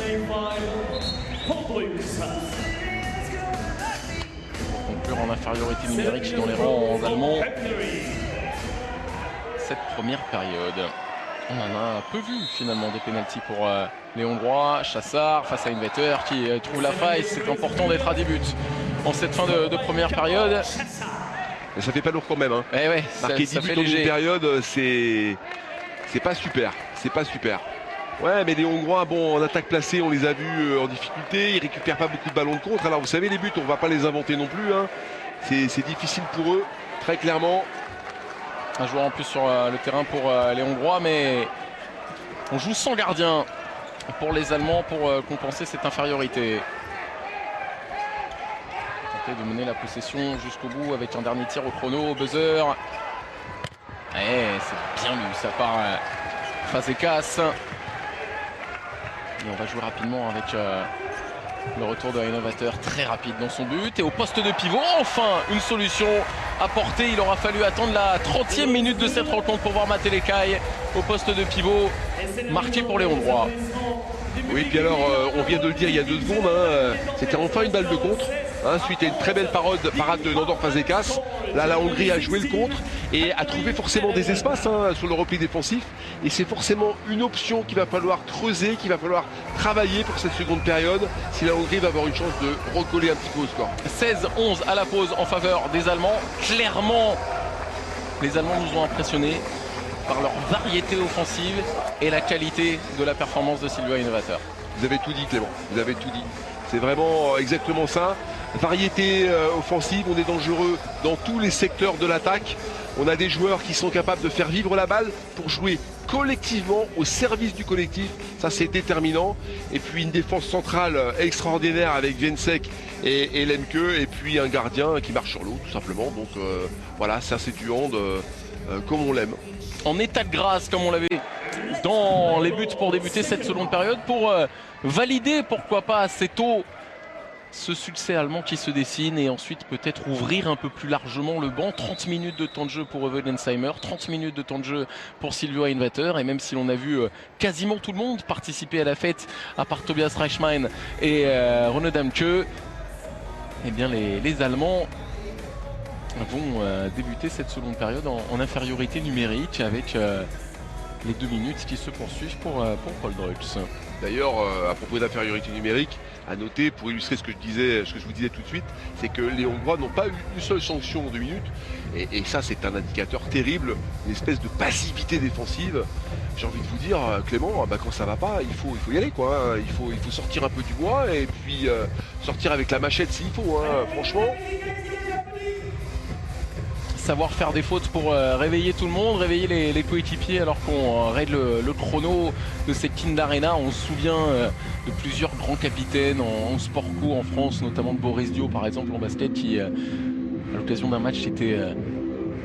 Conclure en infériorité numérique dans les rangs allemands. Cette première période. On en a peu vu finalement des pénaltys pour les Hongrois. Chassard face à Einevetter qui trouve la faille. C'est important d'être à 10 buts en cette fin de première période. Mais ça fait pas lourd quand même. Hein. Ouais, marquer 10 buts en une période, c'est pas super. C'est pas super. Ouais, mais les Hongrois, bon, en attaque placée, on les a vus en difficulté. Ils récupèrent pas beaucoup de ballons de contre. Alors vous savez, les buts, on va pas les inventer non plus. Hein. C'est difficile pour eux, très clairement. Un joueur en plus sur le terrain pour les Hongrois, mais on joue sans gardien pour les Allemands pour compenser cette infériorité. Tenter de mener la possession jusqu'au bout avec un dernier tir au chrono, au buzzer. C'est bien lu, ça part Fazekas. Et on va jouer rapidement avec le retour de Einevetter, très rapide dans son but. Et au poste de pivot, enfin une solution apportée. Il aura fallu attendre la 30e minute de cette rencontre pour voir Matt Lekai au poste de pivot marqué pour les Hongrois. Oui, puis alors, on vient de le dire il y a 2 secondes, hein, c'était enfin une balle de contre, hein, suite à une très belle parade de Nandor Fazekas. Là, la Hongrie a joué le contre et a trouvé forcément des espaces, hein, sur le repli défensif. Et c'est forcément une option qu'il va falloir creuser, qu'il va falloir travailler pour cette seconde période, si la Hongrie va avoir une chance de recoller un petit peu au score. 16-11 à la pause en faveur des Allemands. Clairement, les Allemands nous ont impressionnés par leur variété offensive et la qualité de la performance de Silvio Innovateur. Vous avez tout dit, Clément, vous avez tout dit. C'est vraiment exactement ça. Variété offensive, on est dangereux dans tous les secteurs de l'attaque. On a des joueurs qui sont capables de faire vivre la balle pour jouer collectivement au service du collectif. Ça, c'est déterminant. Et puis une défense centrale extraordinaire avec Viensek et Lemke. Et puis un gardien qui marche sur l'eau, tout simplement. Donc voilà, ça c'est du hand comme on l'aime. En état de grâce, comme on l'avait dans les buts pour débuter cette seconde période, pour valider, pourquoi pas assez tôt, ce succès allemand qui se dessine et ensuite peut-être ouvrir un peu plus largement le banc. 30 minutes de temps de jeu pour Uwe Gensheimer, 30 minutes de temps de jeu pour Silvio Einwater, et même si l'on a vu quasiment tout le monde participer à la fête à part Tobias Reichmann et Rune Damke, eh bien les Allemands vont débuter cette seconde période en infériorité numérique avec les 2 minutes qui se poursuivent pour Paul Drux. D'ailleurs, à propos d'infériorité numérique, à noter, pour illustrer ce que je vous disais tout de suite, c'est que les Hongrois n'ont pas eu une seule sanction en 2 minutes. Et ça, c'est un indicateur terrible, une espèce de passivité défensive. J'ai envie de vous dire, Clément, quand ça va pas, il faut y aller, quoi, hein. Il faut sortir un peu du bois et puis sortir avec la machette s'il faut, hein. Franchement. Savoir faire des fautes pour réveiller tout le monde, réveiller les coéquipiers alors qu'on règle le chrono de cette Kind Arena. On se souvient de plusieurs grands capitaines en sport co en France, notamment de Boris Dio par exemple en basket, qui à l'occasion d'un match était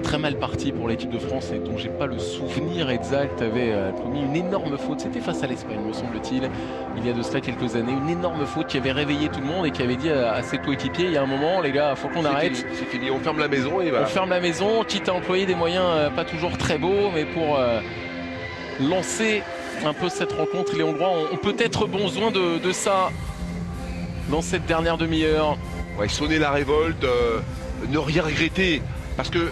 très mal parti pour l'équipe de France et dont j'ai pas le souvenir exact, avait commis une énorme faute. C'était face à l'Espagne, me semble-t-il, il y a de cela quelques années. Une énorme faute qui avait réveillé tout le monde et qui avait dit à ses coéquipiers, il y a un moment, les gars, faut qu'on arrête. C'est fini, on ferme la maison et voilà. On ferme la maison, quitte à employer des moyens pas toujours très beaux, mais pour lancer un peu cette rencontre, les Hongrois ont peut-être besoin de ça dans cette dernière demi-heure. Ouais, sonner la révolte, ne rien regretter, parce que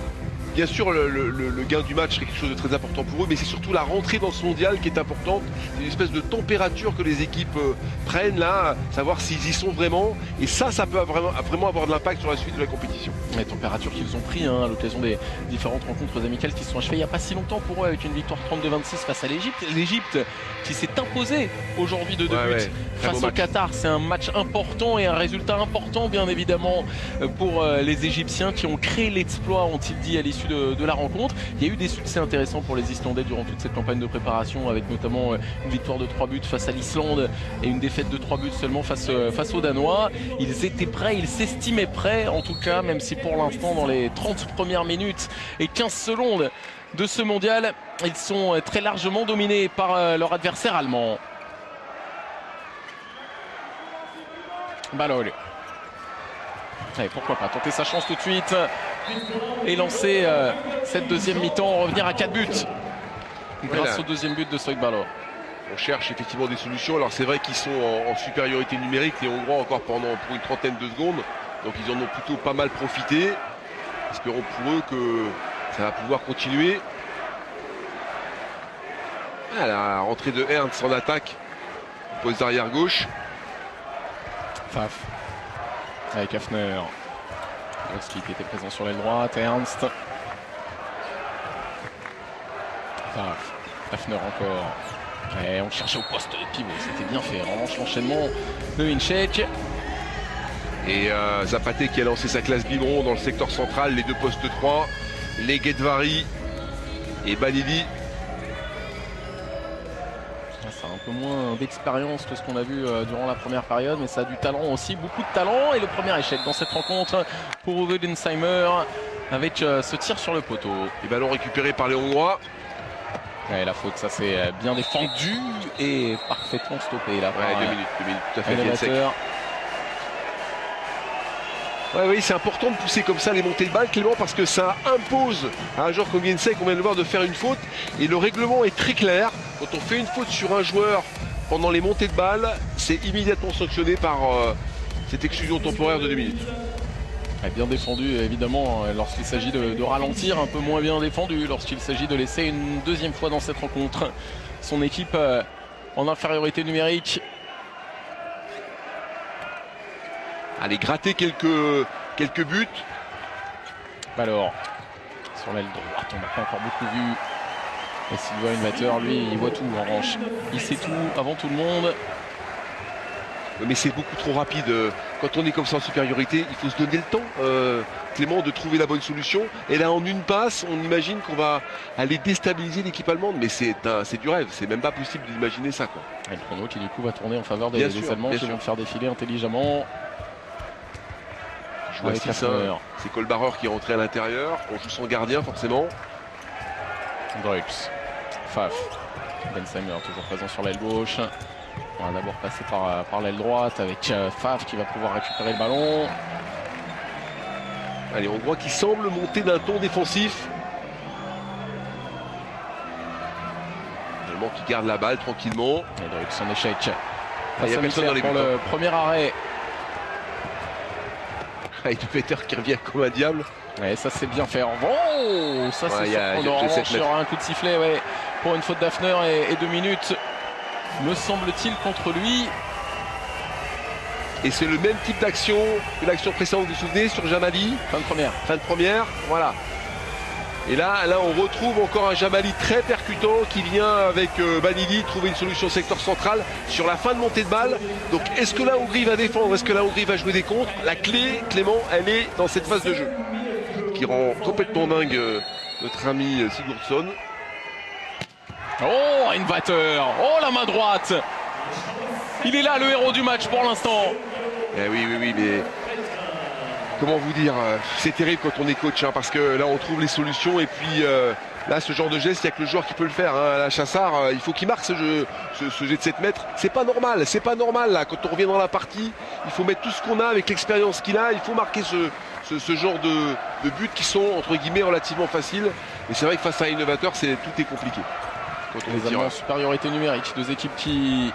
bien sûr, le gain du match est quelque chose de très important pour eux, mais c'est surtout la rentrée dans ce mondial qui est importante. C'est une espèce de température que les équipes prennent là, savoir s'ils y sont vraiment. Et ça peut vraiment avoir de l'impact sur la suite de la compétition. Les températures qu'ils ont pris à l'occasion des différentes rencontres amicales qui se sont achevées il n'y a pas si longtemps pour eux, avec une victoire 32-26 face à l'Égypte. L'Égypte qui s'est imposée aujourd'hui de 2 buts face au Qatar. C'est un match important et un résultat important, bien évidemment, pour les Égyptiens qui ont créé l'exploit, ont-ils dit à l'issue de la rencontre. Il y a eu des succès intéressants pour les Islandais durant toute cette campagne de préparation, avec notamment une victoire de 3 buts face à l'Islande et une défaite de 3 buts seulement face aux Danois. Ils étaient prêts, ils s'estimaient prêts en tout cas, même si pour l'instant dans les 30 premières minutes et 15 secondes de ce mondial, ils sont très largement dominés par leur adversaire allemand. Balog. Allez, pourquoi pas tenter sa chance tout de suite et lancer cette deuxième mi-temps, revenir à 4 buts grâce au deuxième but de Stoik Balog. On cherche effectivement des solutions. Alors c'est vrai qu'ils sont en supériorité numérique, les Hongrois, encore pour une trentaine de secondes. Donc ils en ont plutôt pas mal profité. Espérons pour eux que ça va pouvoir continuer. Ah, la rentrée de Ernst en attaque, poste d'arrière gauche. Faf avec Hafner. Qui était présent sur l'aile droite, Ernst. Faf. Hafner encore. Et on cherchait au poste de pivot, c'était bien fait. En revanche, l'enchaînement de Winczek. Et Zapaté qui a lancé sa classe biberon dans le secteur central, les 2 postes 3, les Guedvari et Banidi. Ça a un peu moins d'expérience que ce qu'on a vu durant la première période, mais ça a du talent aussi, beaucoup de talent. Et le premier échec dans cette rencontre pour Uwe Gensheimer avec ce tir sur le poteau. Les ballons récupérés par les Hongrois. Ouais, la faute, ça c'est bien défendu et parfaitement stoppé là. Ouais, 2 minutes, tout à fait. Oui, c'est important de pousser comme ça les montées de balle, Clément, parce que ça impose à un joueur comme Viensek, on vient de le voir, de faire une faute. Et le règlement est très clair. Quand on fait une faute sur un joueur pendant les montées de balles, c'est immédiatement sanctionné par cette exclusion temporaire de 2 minutes. Bien défendu évidemment lorsqu'il s'agit de ralentir, un peu moins bien défendu lorsqu'il s'agit de laisser une deuxième fois dans cette rencontre son équipe en infériorité numérique. Allez, gratter quelques buts. Alors, sur l'aile droite, on n'a pas encore beaucoup vu. Et Sylvain Invateur, lui, il voit tout en revanche. Il sait tout avant tout le monde. Mais c'est beaucoup trop rapide. Quand on est comme ça en supériorité, il faut se donner le temps, Clément, de trouver la bonne solution. Et là, en une passe, on imagine qu'on va aller déstabiliser l'équipe allemande. Mais c'est du rêve. C'est même pas possible d'imaginer ça, quoi. Et le chrono qui, du coup, va tourner en faveur des Allemands qui vont faire défiler intelligemment. C'est Kohlbarer qui est rentré à l'intérieur. On joue son gardien, forcément. Drux, Pfaff, Bensheimer toujours présent sur l'aile gauche. On va d'abord passer par l'aile droite avec Pfaff qui va pouvoir récupérer le ballon. Allez, on voit qu'il semble monter d'un ton défensif. Allemand qui garde la balle tranquillement. Et Drux en échec. Il y a personne dans les buts, pour le premier arrêt. Avec De Peter qui revient comme un diable. Ouais, ça c'est bien fait. Oh, ça c'est sur un coup de sifflet, ouais, pour une faute d'Hafner et 2 minutes, me semble-t-il, contre lui. Et c'est le même type d'action que l'action précédente, vous vous souvenez, sur Jamali. Fin de première, voilà. Et là, on retrouve encore un Jamali très percutant qui vient avec Banili trouver une solution secteur central sur la fin de montée de balle. Donc est-ce que la Hongrie va défendre, est-ce que la Hongrie va jouer des contres? La clé, Clément, elle est dans cette phase de jeu qui rend complètement dingue notre ami Sigurdsson. Oh, Invateur, oh la main droite. Il est là, le héros du match pour l'instant. Eh oui, mais comment vous dire, c'est terrible quand on est coach, parce que là on trouve les solutions et puis là ce genre de geste, il n'y a que le joueur qui peut le faire. La Chassard, il faut qu'il marque ce jet de 7 mètres. C'est pas normal là, quand on revient dans la partie, il faut mettre tout ce qu'on a avec l'expérience qu'il a, il faut marquer ce genre de buts qui sont entre guillemets relativement faciles. Et c'est vrai que face à Innovateur, tout est compliqué. Quand on les Allemands en supériorité numérique, deux équipes qui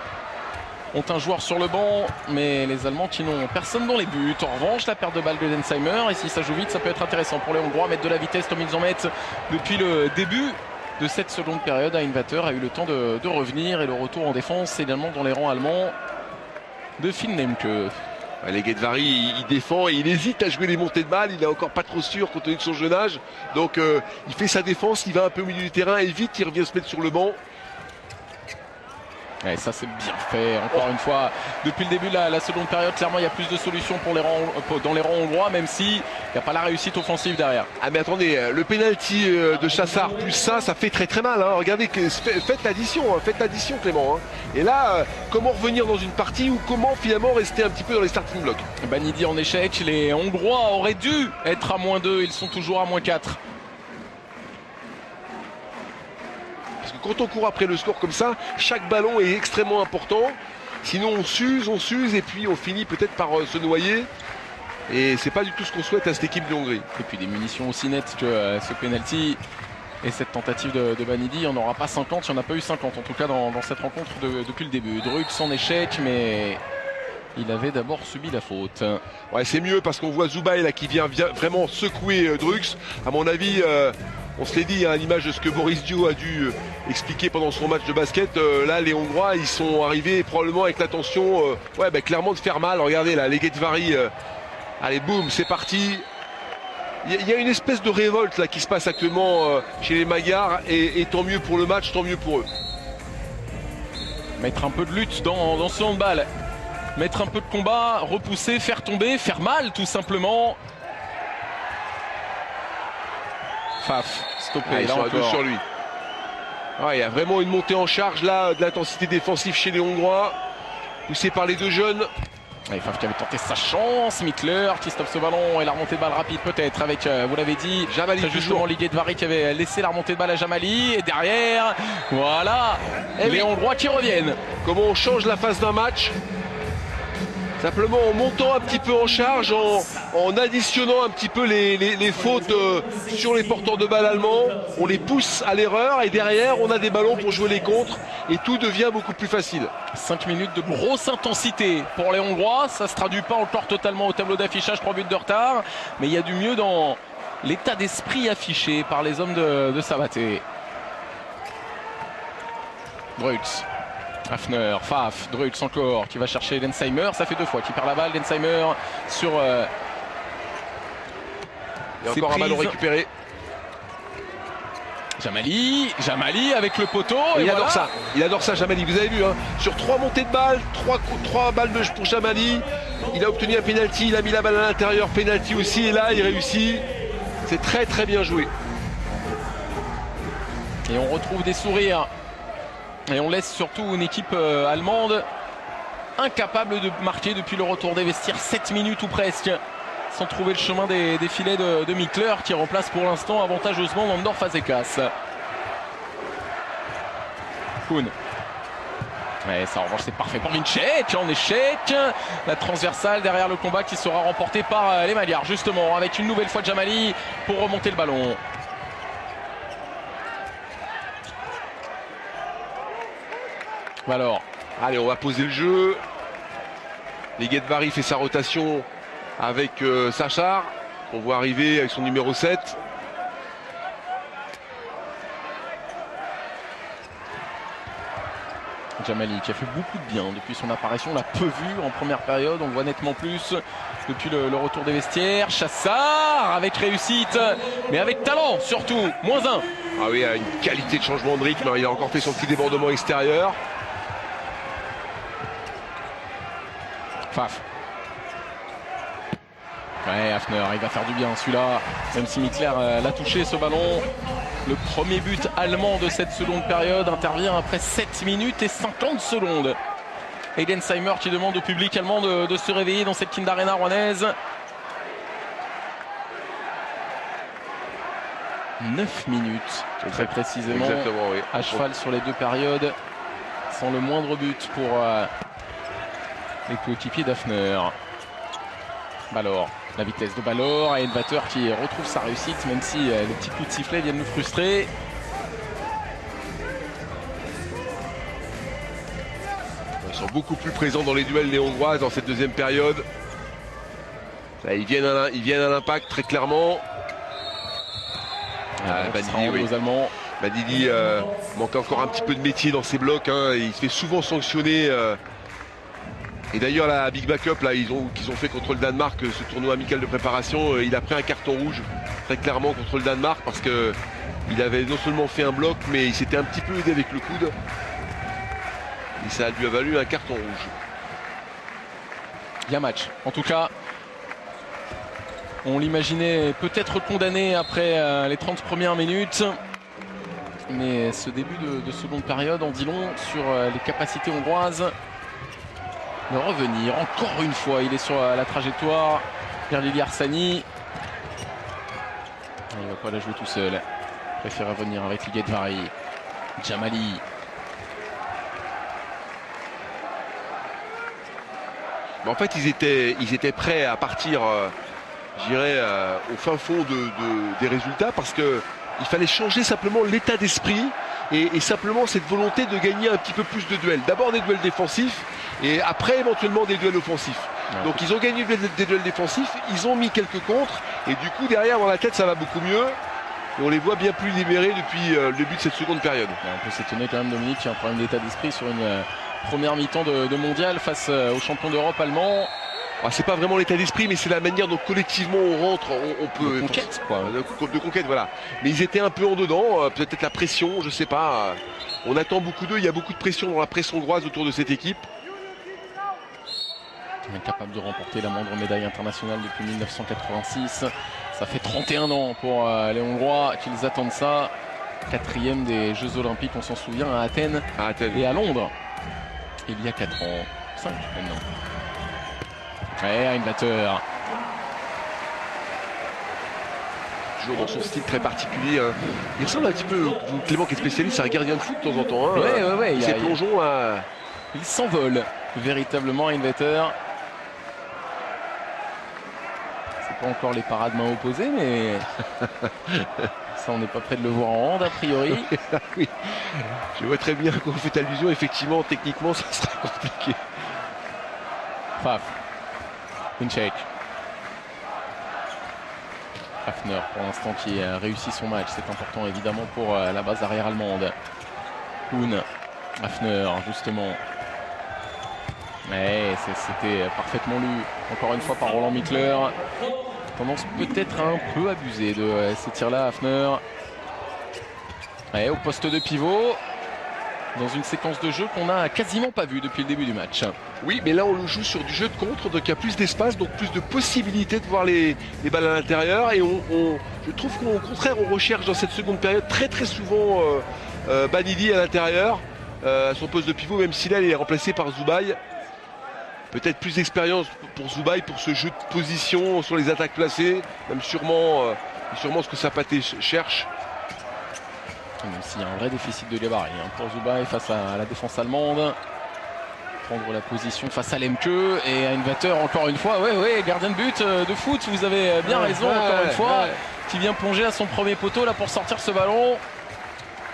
ont un joueur sur le banc, mais les Allemands qui n'ont personne dans les buts. En revanche, la perte de balle de Bensheimer, et si ça joue vite, ça peut être intéressant pour les Hongrois. Mettre de la vitesse comme ils en mettent depuis le début de cette seconde période. Invateur a eu le temps de revenir, et le retour en défense également dans les rangs allemands de Finn Lemke. Les Guedvari, il défend et il hésite à jouer les montées de balle, il n'est encore pas trop sûr compte tenu de son jeune âge. Donc il fait sa défense, il va un peu au milieu du terrain et vite il revient se mettre sur le banc. Et ça c'est bien fait, encore une fois, depuis le début de la seconde période, clairement il y a plus de solutions dans les rangs hongrois, même s'il n'y a pas la réussite offensive derrière. Ah mais attendez, le penalty de Chassard plus ça fait très très mal, Regardez, faites l'addition, Clément. Et là, comment revenir dans une partie ou comment finalement rester un petit peu dans les starting blocks? Banidi en échec, les Hongrois auraient dû être à -2, ils sont toujours à -4. Quand on court après le score comme ça, chaque ballon est extrêmement important. Sinon on s'use et puis on finit peut-être par se noyer. Et c'est pas du tout ce qu'on souhaite à cette équipe de Hongrie. Et puis des munitions aussi nettes que ce penalty et cette tentative de Banidi. Il n'y en aura pas 50, il n'y en a pas eu 50 en tout cas dans cette rencontre depuis le début. Drux en échec, mais il avait d'abord subi la faute. Ouais, c'est mieux parce qu'on voit Zubaï là qui vient vraiment secouer Drux. À mon avis, on se l'est dit, à l'image de ce que Boris Dio a dû expliquer pendant son match de basket, là les Hongrois ils sont arrivés probablement avec l'intention clairement de faire mal. Regardez là, les Guedvari, allez boum, c'est parti. Il y a une espèce de révolte là qui se passe actuellement chez les Magyars et tant mieux pour le match, tant mieux pour eux. Mettre un peu de lutte dans ce handball, mettre un peu de combat, repousser, faire tomber, faire mal tout simplement. Pfaff, stoppé, là encore sur lui. Il y a vraiment une montée en charge là, de l'intensité défensive chez les Hongrois, poussé par les deux jeunes. Pfaff qui avait tenté sa chance, Mittler qui stoppe ce ballon et la remontée de balle rapide peut-être avec, vous l'avez dit, Jamali justement Guedvari qui avait laissé la remontée de balle à Jamali et derrière, voilà, les Hongrois qui reviennent. Comment on change la phase d'un match? Simplement en montant un petit peu en charge, en additionnant un petit peu les fautes sur les porteurs de balles allemands, on les pousse à l'erreur et derrière on a des ballons pour jouer les contres et tout devient beaucoup plus facile. 5 minutes de grosse intensité pour les Hongrois, ça se traduit pas encore totalement au tableau d'affichage, 3 buts de retard, mais il y a du mieux dans l'état d'esprit affiché par les hommes de Sabaté. Drutz. Hafner, Faf, Drutz encore, qui va chercher Lensheimer. Ça fait 2 fois qu'il perd la balle. Lensheimer sur. Il y a encore un ballon récupéré. Jamali avec le poteau. Il adore ça. Il adore ça, Jamali. Vous avez vu, hein, sur 3 montées de balles, 3 balles pour Jamali. Il a obtenu un penalty. Il a mis la balle à l'intérieur. Penalty aussi. Et là, il réussit. C'est très très bien joué. Et on retrouve des sourires. Et on laisse surtout une équipe allemande incapable de marquer depuis le retour des vestiaires. 7 minutes ou presque, sans trouver le chemin des filets de Mickler, qui remplace pour l'instant avantageusement Landorf Fazekas. Kuhn. Mais ça en revanche c'est parfait pour Vinchek, en échec. La transversale derrière le combat qui sera remporté par les Magyars, justement, avec une nouvelle fois Jamali pour remonter le ballon. Alors, allez, on va poser le jeu. Ligedvari fait sa rotation avec Sachar. On voit arriver avec son numéro 7. Jamali qui a fait beaucoup de bien depuis son apparition. On l'a peu vu en première période, on le voit nettement plus depuis le retour des vestiaires. Chassard avec réussite, mais avec talent surtout, -1. Ah oui, une qualité de changement de rythme. Il a encore fait son petit débordement extérieur. Faf. Ouais, Hafner, il va faire du bien celui-là, même si Mickler l'a touché ce ballon. Le premier but allemand de cette seconde période intervient après 7 minutes et 50 secondes. Et Lensheimer qui demande au public allemand de se réveiller dans cette Kind Arena rouennaise. 9 minutes, très précisément. Exactement, oui. À cheval sur les 2 périodes, sans le moindre but pour les coéquipiers d'Hafner. Ballor, la vitesse de Ballor et Elvater qui retrouve sa réussite, même si les petits coups de sifflet viennent nous frustrer. Ils sont beaucoup plus présents dans les duels, les Hongroises, dans cette deuxième période. Là, ils viennent à l'impact très clairement. Badili, oui. Aux Allemands. Badili manque encore un petit peu de métier dans ses blocs, hein. Il se fait souvent sanctionner. Et d'ailleurs la Big Backup qu'ils ont fait contre le Danemark, ce tournoi amical de préparation, il a pris un carton rouge très clairement contre le Danemark parce que il avait non seulement fait un bloc mais il s'était un petit peu aidé avec le coude. Et ça lui a valu un carton rouge. Il y a match. En tout cas, on l'imaginait peut-être condamné après les 30 premières minutes. Mais ce début de seconde période en dit long sur les capacités hongroises de revenir. Encore une fois, il est sur la trajectoire. Pierre-Lili Arsani. Il ne va pas la jouer tout seul. Il préfère revenir avec Ligedvari. Jamali. En fait, ils étaient prêts à partir, je dirais, au fin fond des résultats parce qu'il fallait changer simplement l'état d'esprit et simplement cette volonté de gagner un petit peu plus de duels. D'abord des duels défensifs et après éventuellement des duels offensifs. Ouais. Donc ils ont gagné des duels défensifs, ils ont mis quelques contres et du coup derrière dans la tête ça va beaucoup mieux. Et on les voit bien plus libérés depuis le début de cette seconde période. On peut s'étonner quand même, Dominique, qu'il y a un problème d'état d'esprit sur une première mi-temps de mondial face aux champions d'Europe allemands. Ah, c'est pas vraiment l'état d'esprit, mais c'est la manière dont collectivement on rentre, on peut... De conquête, quoi. De conquête, voilà. Mais ils étaient un peu en dedans, peut-être la pression, je sais pas. On attend beaucoup d'eux, il y a beaucoup de pression dans la presse hongroise autour de cette équipe. Incapable de remporter la moindre médaille internationale depuis 1986. Ça fait 31 ans pour les Hongrois qu'ils attendent ça. 4e des Jeux Olympiques, on s'en souvient, à Athènes et à Londres. Il y a 4 ans. 5 maintenant. Ouais, un batteur. Toujours dans son style très particulier. Hein. Il ressemble un petit peu, Clément qui est spécialiste, c'est un gardien de foot de temps en temps. Hein. Ouais. Ses plongeons à... Il s'envole véritablement, Inveter. Pas encore les parades main opposées, mais ça, on n'est pas près de le voir en hand, a priori. Oui, je vois très bien qu'on fait allusion. Effectivement, techniquement, ça sera compliqué. Faf. Winchek. Hafner, pour l'instant, qui a réussi son match. C'est important, évidemment, pour la base arrière allemande. Kuhn. Hafner, justement. Mais c'était parfaitement lu, encore une fois, par Roland Mittler. Tendance peut-être à un peu abuser de ces tirs-là, Hafner. Et au poste de pivot, dans une séquence de jeu qu'on n'a quasiment pas vue depuis le début du match. Oui, mais là on le joue sur du jeu de contre, donc il y a plus d'espace, donc plus de possibilités de voir les balles à l'intérieur. Et je trouve qu'au contraire, on recherche dans cette seconde période très souvent Banidi à l'intérieur, à son poste de pivot, même si là il est remplacé par Zoubaï. Peut-être plus d'expérience pour Zoubaï pour ce jeu de position sur les attaques placées, même sûrement ce que Sapaté cherche. Même s'il y a un vrai déficit de gabarit pour Zoubaï face à la défense allemande. Prendre la position face à Lemke et à Invater encore une fois. Ouais, gardien de but de foot, vous avez bien raison encore une fois. Qui vient plonger à son premier poteau là pour sortir ce ballon.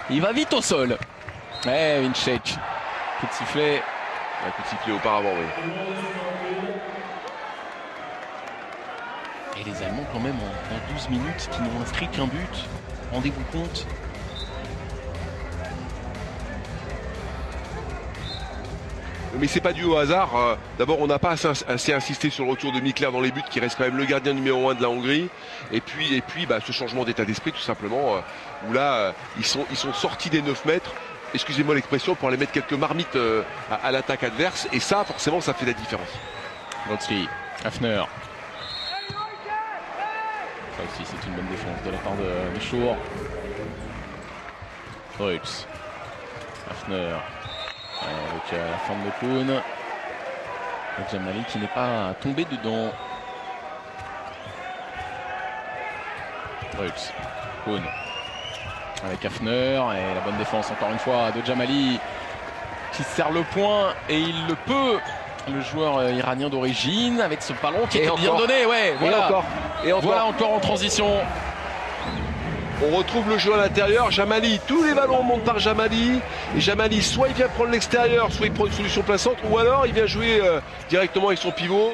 Il va vite au sol. Winchek. Coup de sifflet. Un coup de sifflet auparavant, oui. Et les Allemands quand même en 12 minutes qui n'ont inscrit qu'un but. Rendez-vous compte. Mais c'est pas dû au hasard. D'abord, on n'a pas assez insisté sur le retour de Mittler dans les buts, qui reste quand même le gardien numéro 1 de la Hongrie. Et puis ce changement d'état d'esprit, tout simplement, où là, ils sont sortis des 9 mètres. Excusez-moi l'expression, pour aller mettre quelques marmites à l'attaque adverse. Et ça, forcément, ça fait la différence. Grotzky, Hafner. Ça aussi, c'est une bonne défense de la part de Michour. Brux. Hafner. Avec la forme de Kuhn. Jamali qui n'est pas tombé dedans. Brux. Kuhn. Avec Hafner et la bonne défense encore une fois de Jamali qui serre le point et il le peut. Le joueur iranien d'origine avec ce ballon qui est bien donné. Voilà encore en transition. On retrouve le jeu à l'intérieur. Jamali, tous les ballons montent par Jamali. Et Jamali, soit il vient prendre l'extérieur, soit il prend une solution plaçante, ou alors il vient jouer directement avec son pivot.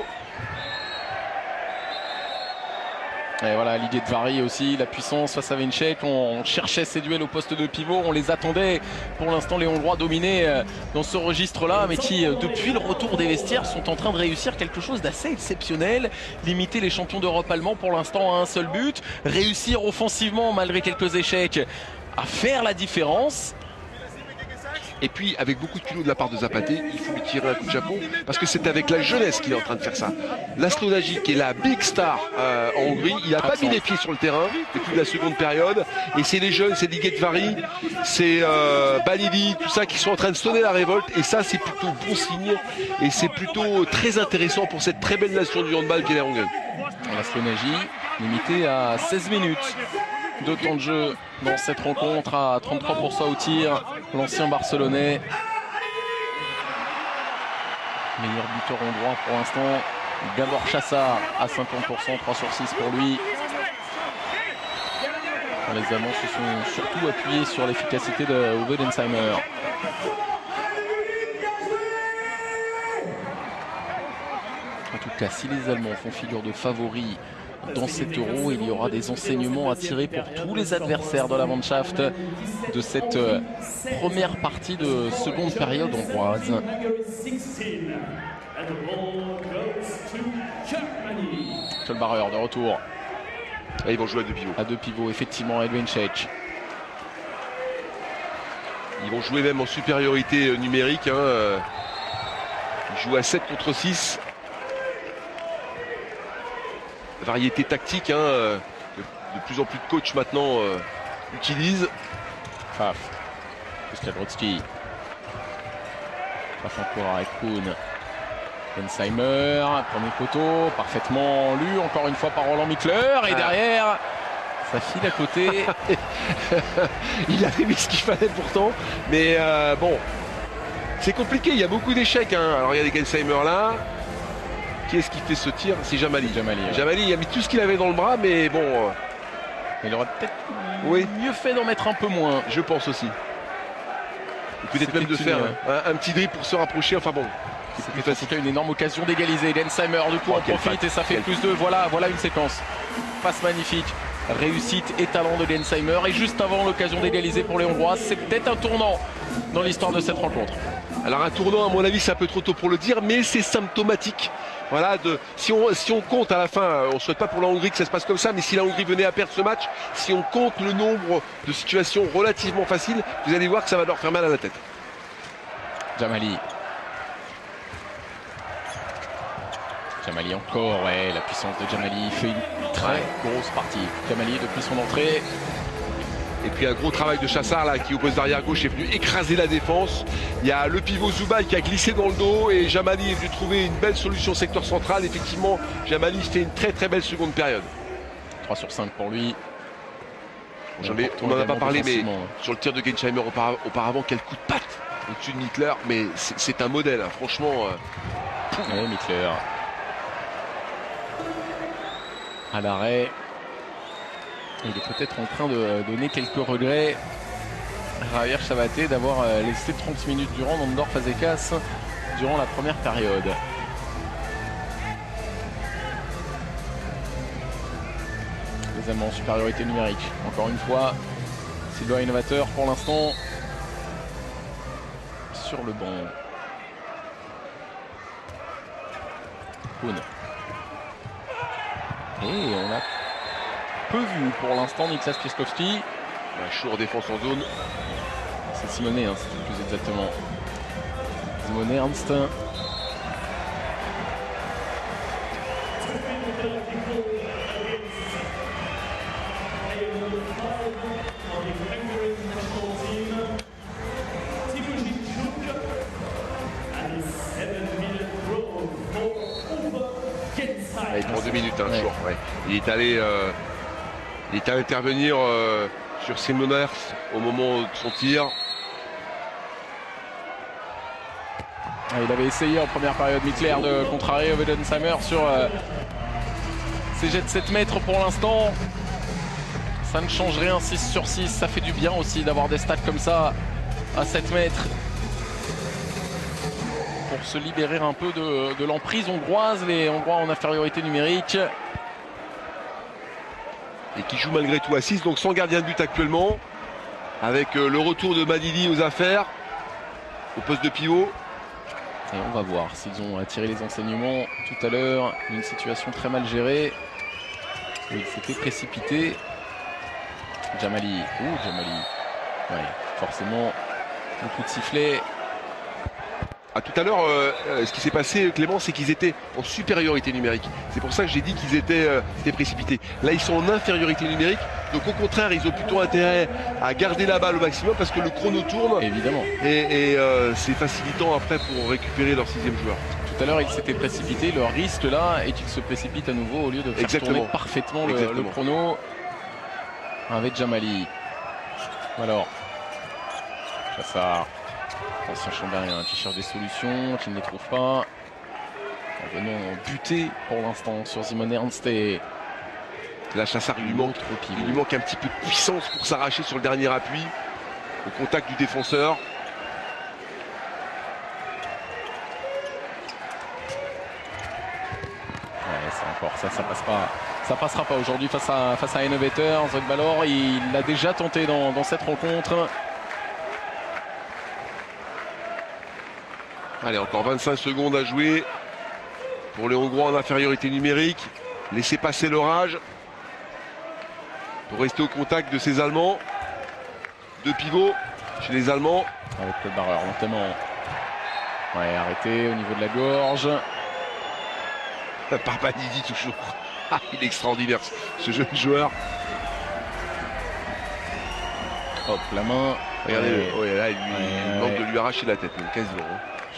Et voilà l'idée de Vary aussi, la puissance face à Winchek. On cherchait ces duels au poste de pivot, on les attendait. Pour l'instant, les Hongrois dominés dans ce registre-là, mais qui, depuis le retour des vestiaires, sont en train de réussir quelque chose d'assez exceptionnel. Limiter les champions d'Europe allemands pour l'instant à un seul but. Réussir offensivement, malgré quelques échecs, à faire la différence. Et puis, avec beaucoup de culot de la part de Zapaté, il faut lui tirer un coup de chapeau, parce que c'est avec la jeunesse qu'il est en train de faire ça. Laszlo Nagy, qui est la big star en Hongrie, il n'a pas mis les pieds sur le terrain depuis la seconde période. Et c'est les jeunes, c'est Liget Vary, c'est Banidi, tout ça, qui sont en train de sonner la révolte. Et ça, c'est plutôt bon signe. Et c'est plutôt très intéressant pour cette très belle nation du handball qui est la Hongrie. Laszlo Nagy, limité à 16 minutes de temps de jeu dans cette rencontre, à 33% au tir, l'ancien Barcelonais. Meilleur buteur hongrois pour l'instant, Gabor Chassar à 50%, 3 sur 6 pour lui. Les Allemands se sont surtout appuyés sur l'efficacité de Uwe Densheimer. En tout cas, si les Allemands font figure de favoris dans cet Euro, il y aura des enseignements à tirer pour tous les adversaires de la Mannschaft de cette première partie de seconde période hongroise. Schellbacher de retour. Et ils vont jouer à deux pivots. À deux pivots, effectivement, Edwin Winchek. Ils vont jouer même en supériorité numérique. Ils jouent à 7 contre 6. Variété tactique de plus en plus de coachs maintenant utilisent. Faf, jusqu'à Grotzky. Faf encore avec Kuhn. Densheimer, premier poteau, parfaitement lu encore une fois par Roland Mittler. Et derrière, ça file à côté. Il avait mis ce qu'il fallait pourtant. Mais bon, c'est compliqué, il y a beaucoup d'échecs. Alors il y a des Densheimer là. Qui est-ce qui fait ce tir? C'est Jamali. Jamali, ouais. Jamali, il a mis tout ce qu'il avait dans le bras, mais bon. Il aurait peut-être Oui. mieux fait d'en mettre un peu moins. Je pense aussi. Peut-être même de faire un petit dribble pour se rapprocher. Enfin bon. C'était en tout cas une énorme occasion d'égaliser. Densheimer du coup en profite et ça fait plus 2. Voilà une séquence. Passe magnifique. Réussite et talent de Densheimer. Et juste avant l'occasion d'égaliser pour les Hongrois, c'est peut-être un tournant dans l'histoire de cette rencontre. Alors un tournant, à mon avis, c'est un peu trop tôt pour le dire, mais c'est symptomatique. Voilà, si on compte à la fin, on ne souhaite pas pour la Hongrie que ça se passe comme ça, mais si la Hongrie venait à perdre ce match, si on compte le nombre de situations relativement faciles, vous allez voir que ça va leur faire mal à la tête. Jamali. Jamali encore, ouais, la puissance de Jamali fait une très grosse partie. Jamali depuis son entrée. Et puis un gros travail de Chassard là qui au poste d'arrière gauche est venu écraser la défense. Il y a le pivot Zoubaï qui a glissé dans le dos et Jamali est venu trouver une belle solution secteur central. Effectivement, Jamali fait une très belle seconde période. 3 sur 5 pour lui. On n'en a pas parlé, mais sur le tir de Gensheimer auparavant, quel coup de patte au-dessus de Mittler. Mais c'est un modèle, hein, franchement. Ouais, Mittler. À l'arrêt. Il est peut-être en train de donner quelques regrets. Javier Chavaté d'avoir laissé 30 minutes durant Nandor Fazekas durant la première période. Les Allemands en supériorité numérique. Encore une fois, Silva innovateur pour l'instant sur le banc. Kuhn. Et on a peu vu pour l'instant Niklas Pieskowski. Un chaud en défense en zone. C'est Simonet, hein, c'est plus exactement. Simone Ernst. Il prend 2 minutes, hein, chaud. Ouais. Il est allé intervenir sur Simone Ernst au moment de son tir. Il avait essayé en première période Mittler de contrarier Densheimer sur ses jets de 7 mètres pour l'instant. Ça ne change rien, 6 sur 6, ça fait du bien aussi d'avoir des stats comme ça à 7 mètres. Pour se libérer un peu de l'emprise hongroise, les Hongrois en infériorité numérique. Et qui joue malgré tout à 6, donc sans gardien de but actuellement. Avec le retour de Madidi aux affaires, au poste de pivot. Et on va voir s'ils ont tiré les enseignements tout à l'heure d'une situation très mal gérée. Où il s'était précipité. Jamali. Jamali. Ouais, forcément, beaucoup de sifflets. À tout à l'heure, ce qui s'est passé, Clément, c'est qu'ils étaient en supériorité numérique. C'est pour ça que j'ai dit qu'ils étaient précipités. Là, ils sont en infériorité numérique. Donc au contraire, ils ont plutôt intérêt à garder la balle au maximum parce que le chrono tourne. Évidemment. Et c'est facilitant après pour récupérer leur 6e joueur. Tout à l'heure, ils s'étaient précipités. Le risque là est qu'ils se précipitent à nouveau au lieu de faire tourner parfaitement le chrono avec Jamali. Alors, Chassard. Ancien Chambérien qui cherche des solutions, qui ne les trouve pas. En venant buter pour l'instant sur Simone Ernst et la Chassard lui manque un petit peu de puissance pour s'arracher sur le dernier appui au contact du défenseur. Ouais, c'est encore ça passe pas. Ça passera pas aujourd'hui face à Innovator. Zed Balor, il l'a déjà tenté dans cette rencontre. Allez, encore 25 secondes à jouer pour les Hongrois en infériorité numérique. Laissez passer l'orage pour rester au contact de ces Allemands. 2 pivots chez les Allemands. Avec le barreur, notamment. Ouais, arrêté au niveau de la gorge. Par Panidi toujours. Il est extraordinaire ce jeune joueur. Hop, la main. Regardez, là, il manque de lui arracher la tête, quasiment.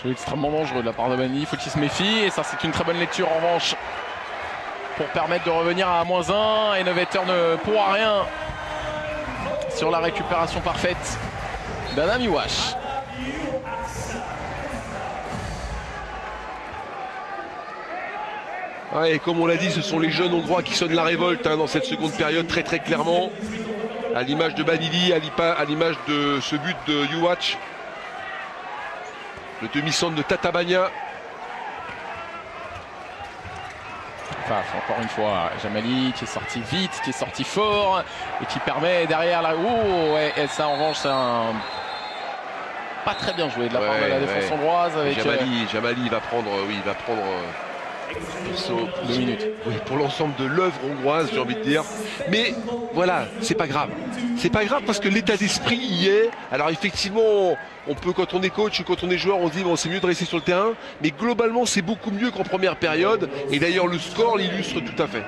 Jeu extrêmement dangereux de la part de Bani, il faut qu'il se méfie. Et ça, c'est une très bonne lecture en revanche pour permettre de revenir à -1. Innovator ne pourra rien sur la récupération parfaite d'Adam Iwash. Ouais, et comme on l'a dit, ce sont les jeunes Hongrois qui sonnent la révolte dans cette seconde période très clairement. À l'image de Banidi, à l'image de ce but de Juhac. Le demi-centre de Tatabania. Encore une fois, Jamali qui est sorti vite, qui est sorti fort et qui permet derrière la... Oh, ouais, et ça en revanche c'est un... Pas très bien joué de la part de la défense hongroise avec... Jamali va prendre... Oui, il va prendre... 2 minutes. Oui, pour l'ensemble de l'œuvre hongroise, j'ai envie de dire. Mais voilà, c'est pas grave. C'est pas grave parce que l'état d'esprit y est. Alors effectivement, on peut, quand on est coach ou quand on est joueur, on se dit bon, c'est mieux de rester sur le terrain. Mais globalement, c'est beaucoup mieux qu'en première période. Et d'ailleurs, le score l'illustre tout à fait.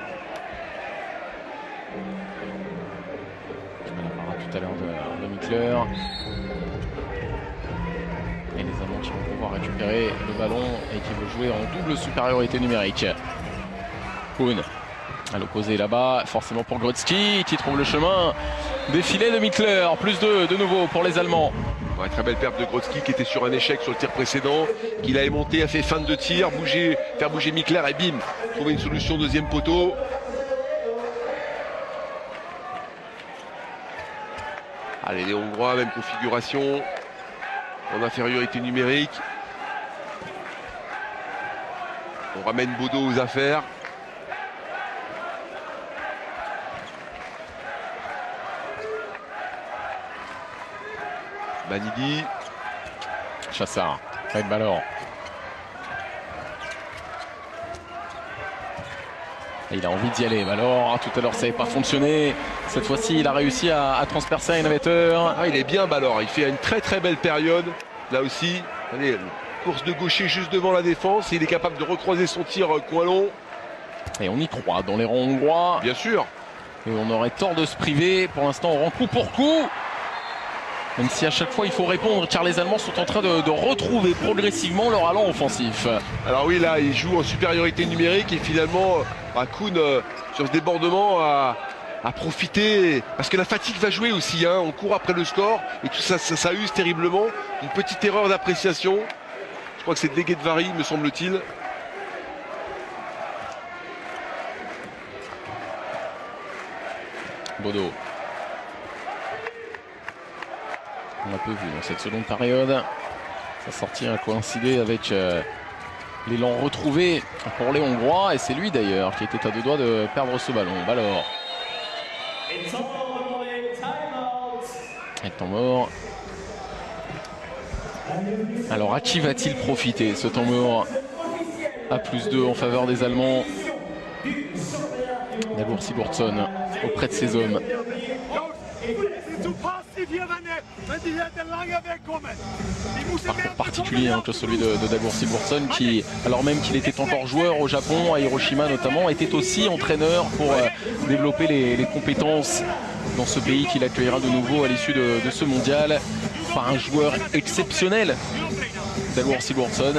On en parlera tout à l'heure de Mittler. Et les Allemands qui vont pouvoir récupérer le ballon et qui vont jouer en double supériorité numérique. Kuhn à l'opposé là-bas, forcément pour Grodzki qui trouve le chemin des filets de Mittler. Plus 2 de nouveau pour les Allemands. Ouais, très belle perte de Grodzki qui était sur un échec sur le tir précédent, qu'il a monté, a fait feinte de tir, faire bouger Mittler et bim, trouver une solution deuxième poteau. Allez, les Hongrois, même configuration, en infériorité numérique. On ramène Bodo aux affaires. Banidi. Chassard, avec Ballor. Et il a envie d'y aller. Ballor, tout à l'heure ça n'avait pas fonctionné. Cette fois-ci, il a réussi à transpercer un émetteur. Ah, il est bien Ballor. Il fait une très belle période. Là aussi, allez, course de gaucher juste devant la défense. Et il est capable de recroiser son tir coin long. Et on y croit dans les rangs hongrois. Bien sûr. Et on aurait tort de se priver. Pour l'instant, on rend coup pour coup. Même si à chaque fois il faut répondre, car les Allemands sont en train de retrouver progressivement leur allant offensif. Alors oui, là, il joue en supériorité numérique et finalement, Kuhn, sur ce débordement, a profité. Parce que la fatigue va jouer aussi, hein. On court après le score et tout ça use terriblement. Une petite erreur d'appréciation. Je crois que c'est Deguetvari, me semble-t-il. Bodo. On l'a peu vu dans cette seconde période. Sa sortie a coïncidé avec l'élan retrouvé pour les Hongrois. Et c'est lui d'ailleurs qui était à 2 doigts de perdre ce ballon. Ballor. Et temps mort. Alors à qui va-t-il profiter ce temps mort? À plus 2 en faveur des Allemands. Dagur Sigurdsson auprès de ses hommes. Parcours particulier que celui de Dagur Sigurdsson qui, alors même qu'il était encore joueur au Japon, à Hiroshima notamment, était aussi entraîneur pour développer les compétences dans ce pays qu'il accueillera de nouveau à l'issue de ce mondial. Pas un joueur exceptionnel, Dagur Sigurdsson,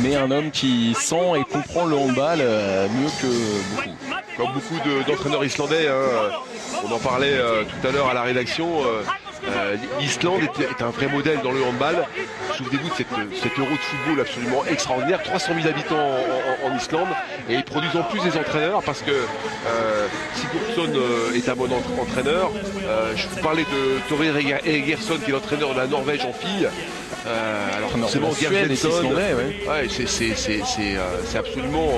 mais un homme qui sent et comprend le handball mieux que beaucoup. Comme beaucoup d'entraîneurs islandais, hein. On en parlait tout à l'heure à la rédaction. L'Islande est un vrai modèle dans le handball. Souvenez-vous de cet euro de football absolument extraordinaire. 300 000 habitants en Islande. Et ils produisent en plus des entraîneurs parce que Sigurdsson est un bon entraîneur. Je vous parlais de Tore Egersson qui est l'entraîneur de la Norvège en filles. Alors forcément, Suède et islandais, ouais, c'est absolument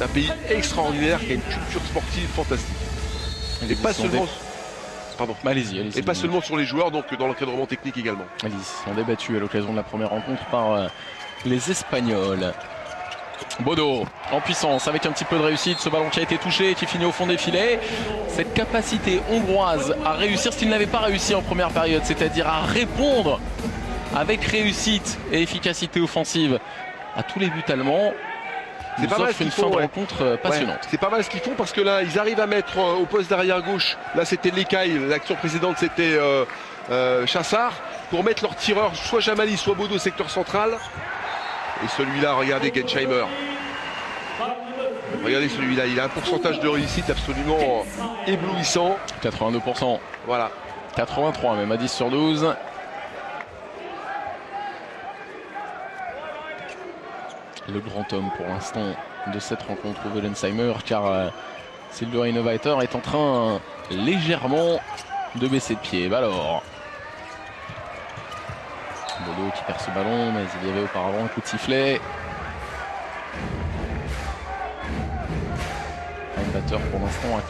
un pays extraordinaire qui a une culture sportive fantastique. Et pas seulement... Pardon. Allez-y. Et pas seulement sur les joueurs, donc dans l'encadrement technique également. Ils sont débattus à l'occasion de la première rencontre par les Espagnols. Bodo en puissance avec un petit peu de réussite, ce ballon qui a été touché et qui finit au fond des filets. Cette capacité hongroise à réussir ce qu'il n'avait pas réussi en première période, c'est-à-dire à répondre avec réussite et efficacité offensive à tous les buts allemands. C'est pas mal une fin de rencontre passionnante. C'est pas mal ce qu'ils font parce que là ils arrivent à mettre au poste d'arrière gauche, là c'était l'Écaille, l'action précédente c'était Chassard, pour mettre leur tireur soit Jamali soit Bodo au secteur central. Et celui-là, regardez Gensheimer. Regardez celui-là, il a un pourcentage de réussite absolument éblouissant. 82%. Voilà. 83 même à 10 sur 12. le grand homme pour l'instant de cette rencontre au Wellensheimer, car Silver Innovator est en train légèrement de baisser de pied. Alors, Bodo qui perd ce ballon, mais il y avait auparavant un coup de sifflet. Un batteur pour l'instant à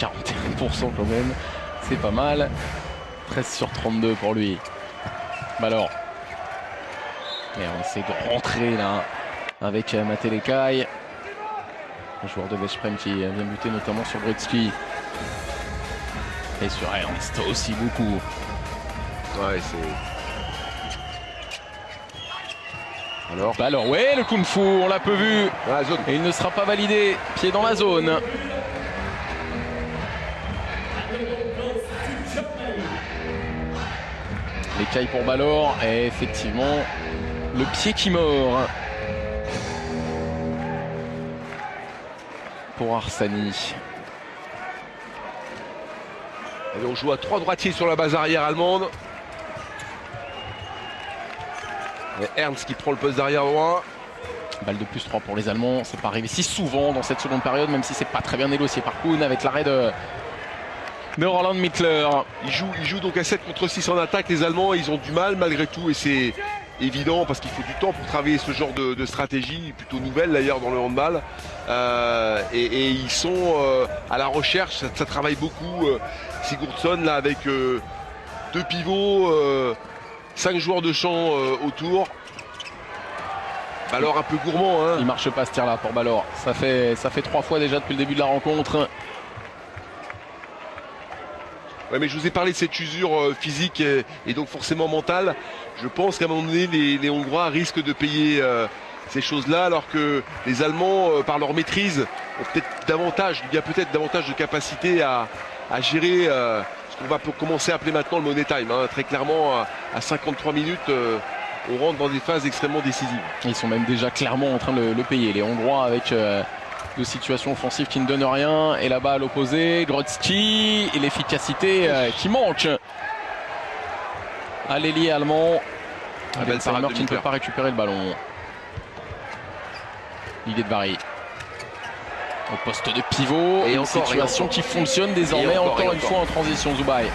41% quand même, c'est pas mal. 13 sur 32 pour lui. Alors, et on essaie de rentrer là avec Matelekai, un joueur de Veszprém qui vient buter notamment sur Brodsky. Et sur Ernst aussi beaucoup. Ouais, c'est... Alors ouais, le Kung Fu, on l'a peu vu. La zone. Et il ne sera pas validé. Pied dans la zone. L'écaille pour Balor. Et effectivement, le pied qui mord. Pour Arsani. Allez, on joue à 3 droitiers sur la base arrière allemande. Et Ernst qui prend le poste d'arrière droit. Balle de plus 3 pour les Allemands. C'est pas arrivé si souvent dans cette seconde période, même si c'est pas très bien négocié par Kuhn avec l'arrêt de Roland Mittler. Ils jouent donc à 7 contre 6 en attaque. Les Allemands, ils ont du mal malgré tout. Et c'est évident parce qu'il faut du temps pour travailler ce genre de stratégie, plutôt nouvelle d'ailleurs dans le handball. Et ils sont à la recherche. Ça travaille beaucoup. Sigurdsson là avec 2 pivots. 5 joueurs de champ autour. Balor un peu gourmand. Hein. Il marche pas ce tir là pour Balor. Ça fait 3 fois déjà depuis le début de la rencontre. Ouais, mais je vous ai parlé de cette usure physique et donc forcément mentale. Je pense qu'à un moment donné, les Hongrois risquent de payer ces choses-là, alors que les Allemands, par leur maîtrise, ont peut-être davantage de capacité à gérer on va commencer à appeler maintenant le money time. Hein. Très clairement, à 53 minutes, on rentre dans des phases extrêmement décisives. Ils sont même déjà clairement en train de le payer. Les Hongrois avec de situations offensives qui ne donnent rien. Et là-bas à l'opposé, Grodzki et l'efficacité qui manque. À l'ailier allemand. Wellensheimer qui ne peut pas récupérer le ballon. L'idée de Barry. Au poste de pivot, et une situation qui fonctionne désormais encore une fois en transition. Zubaï.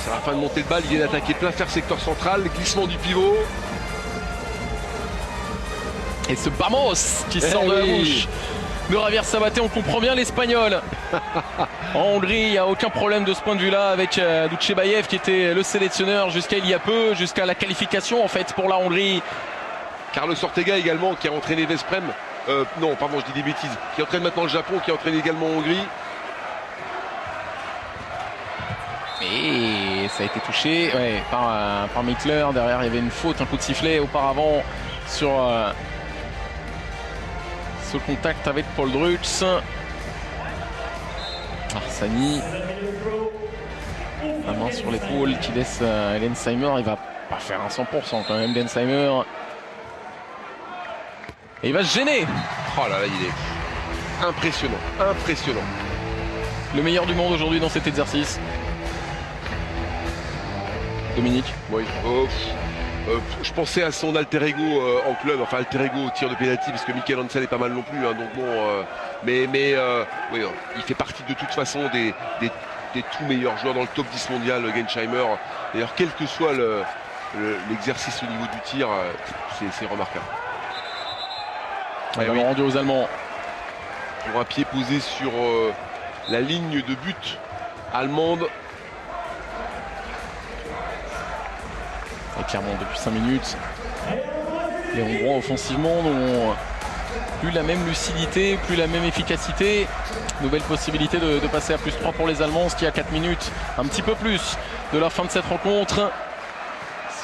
C'est la fin de montée de balle, il vient d'attaquer plein fer secteur central, glissement du pivot. Et ce Bamos qui sort de la bouche de Javier Sabaté, on comprend bien l'espagnol. En Hongrie, il n'y a aucun problème de ce point de vue-là avec Dutchebaev qui était le sélectionneur jusqu'à il y a peu, jusqu'à la qualification en fait pour la Hongrie. Carlos Ortega également qui a entraîné Veszprém. Non, pardon, je dis des bêtises. Qui entraîne maintenant le Japon, qui entraîne également Hongrie. Et ça a été touché par Mittler. Derrière, il y avait une faute, un coup de sifflet auparavant sur ce contact avec Paul Drux. Arsani. La main sur l'épaule qui laisse Wellensheimer. Il va pas faire un 100% quand même, Wellensheimer. Et il va se gêner. Oh là là, il est impressionnant, impressionnant. Le meilleur du monde aujourd'hui dans cet exercice. Dominique. Oui. Je pensais à son alter ego en club, enfin alter ego au tir de pénalty, parce que Michael Hansen est pas mal non plus. Hein, donc bon, oui, il fait partie de toute façon des tout meilleurs joueurs dans le top 10 mondial, Gensheimer. D'ailleurs, quel que soit l'exercice au niveau du tir, c'est remarquable. Ouais, rendu aux Allemands. Pour un pied posé sur la ligne de but allemande. Et clairement depuis 5 minutes, les Hongrois offensivement n'ont plus la même lucidité, plus la même efficacité. Nouvelle possibilité de passer à plus 3 pour les Allemands, ce qui à 4 minutes, un petit peu plus de la fin de cette rencontre,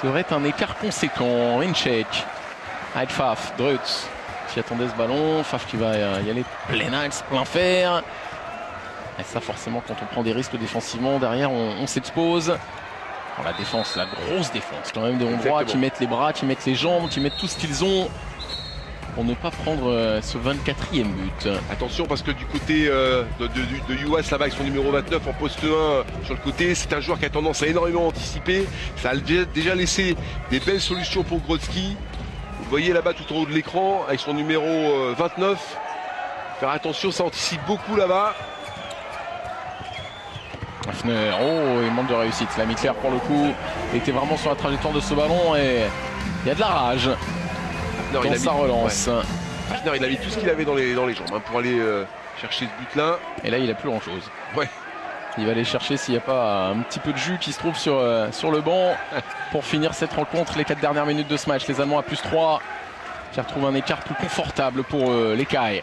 serait un écart conséquent. Rinček, avec Pfaff, Drutz qui attendait ce ballon, Pfaff qui va y aller plein axe, plein fer. Et ça forcément quand on prend des risques défensivement, derrière on s'expose. La défense, la grosse défense quand même des Hongrois. Exactement. Qui mettent les bras, qui mettent les jambes, qui mettent tout ce qu'ils ont pour ne pas prendre ce 24e but. Attention parce que du côté de US là-bas avec son numéro 29 en poste 1 sur le côté, c'est un joueur qui a tendance à énormément anticiper. Ça a déjà laissé des belles solutions pour Grodzki. voyez là-bas tout en haut de l'écran, avec son numéro 29. Faire attention, ça anticipe beaucoup là-bas. Hafner, oh, il manque de réussite. L'ami Claire, pour le coup, était vraiment sur la trajectoire de ce ballon et il y a de la rage dans sa relance. Ouais. Hafner, il a mis tout ce qu'il avait dans les jambes hein, pour aller chercher ce but-là. Et là, il n'a plus grand-chose. Ouais. Il va aller chercher s'il n'y a pas un petit peu de jus qui se trouve sur le banc pour finir cette rencontre. Les 4 dernières minutes de ce match. Les Allemands à +3 qui retrouvent un écart plus confortable pour les Cailles.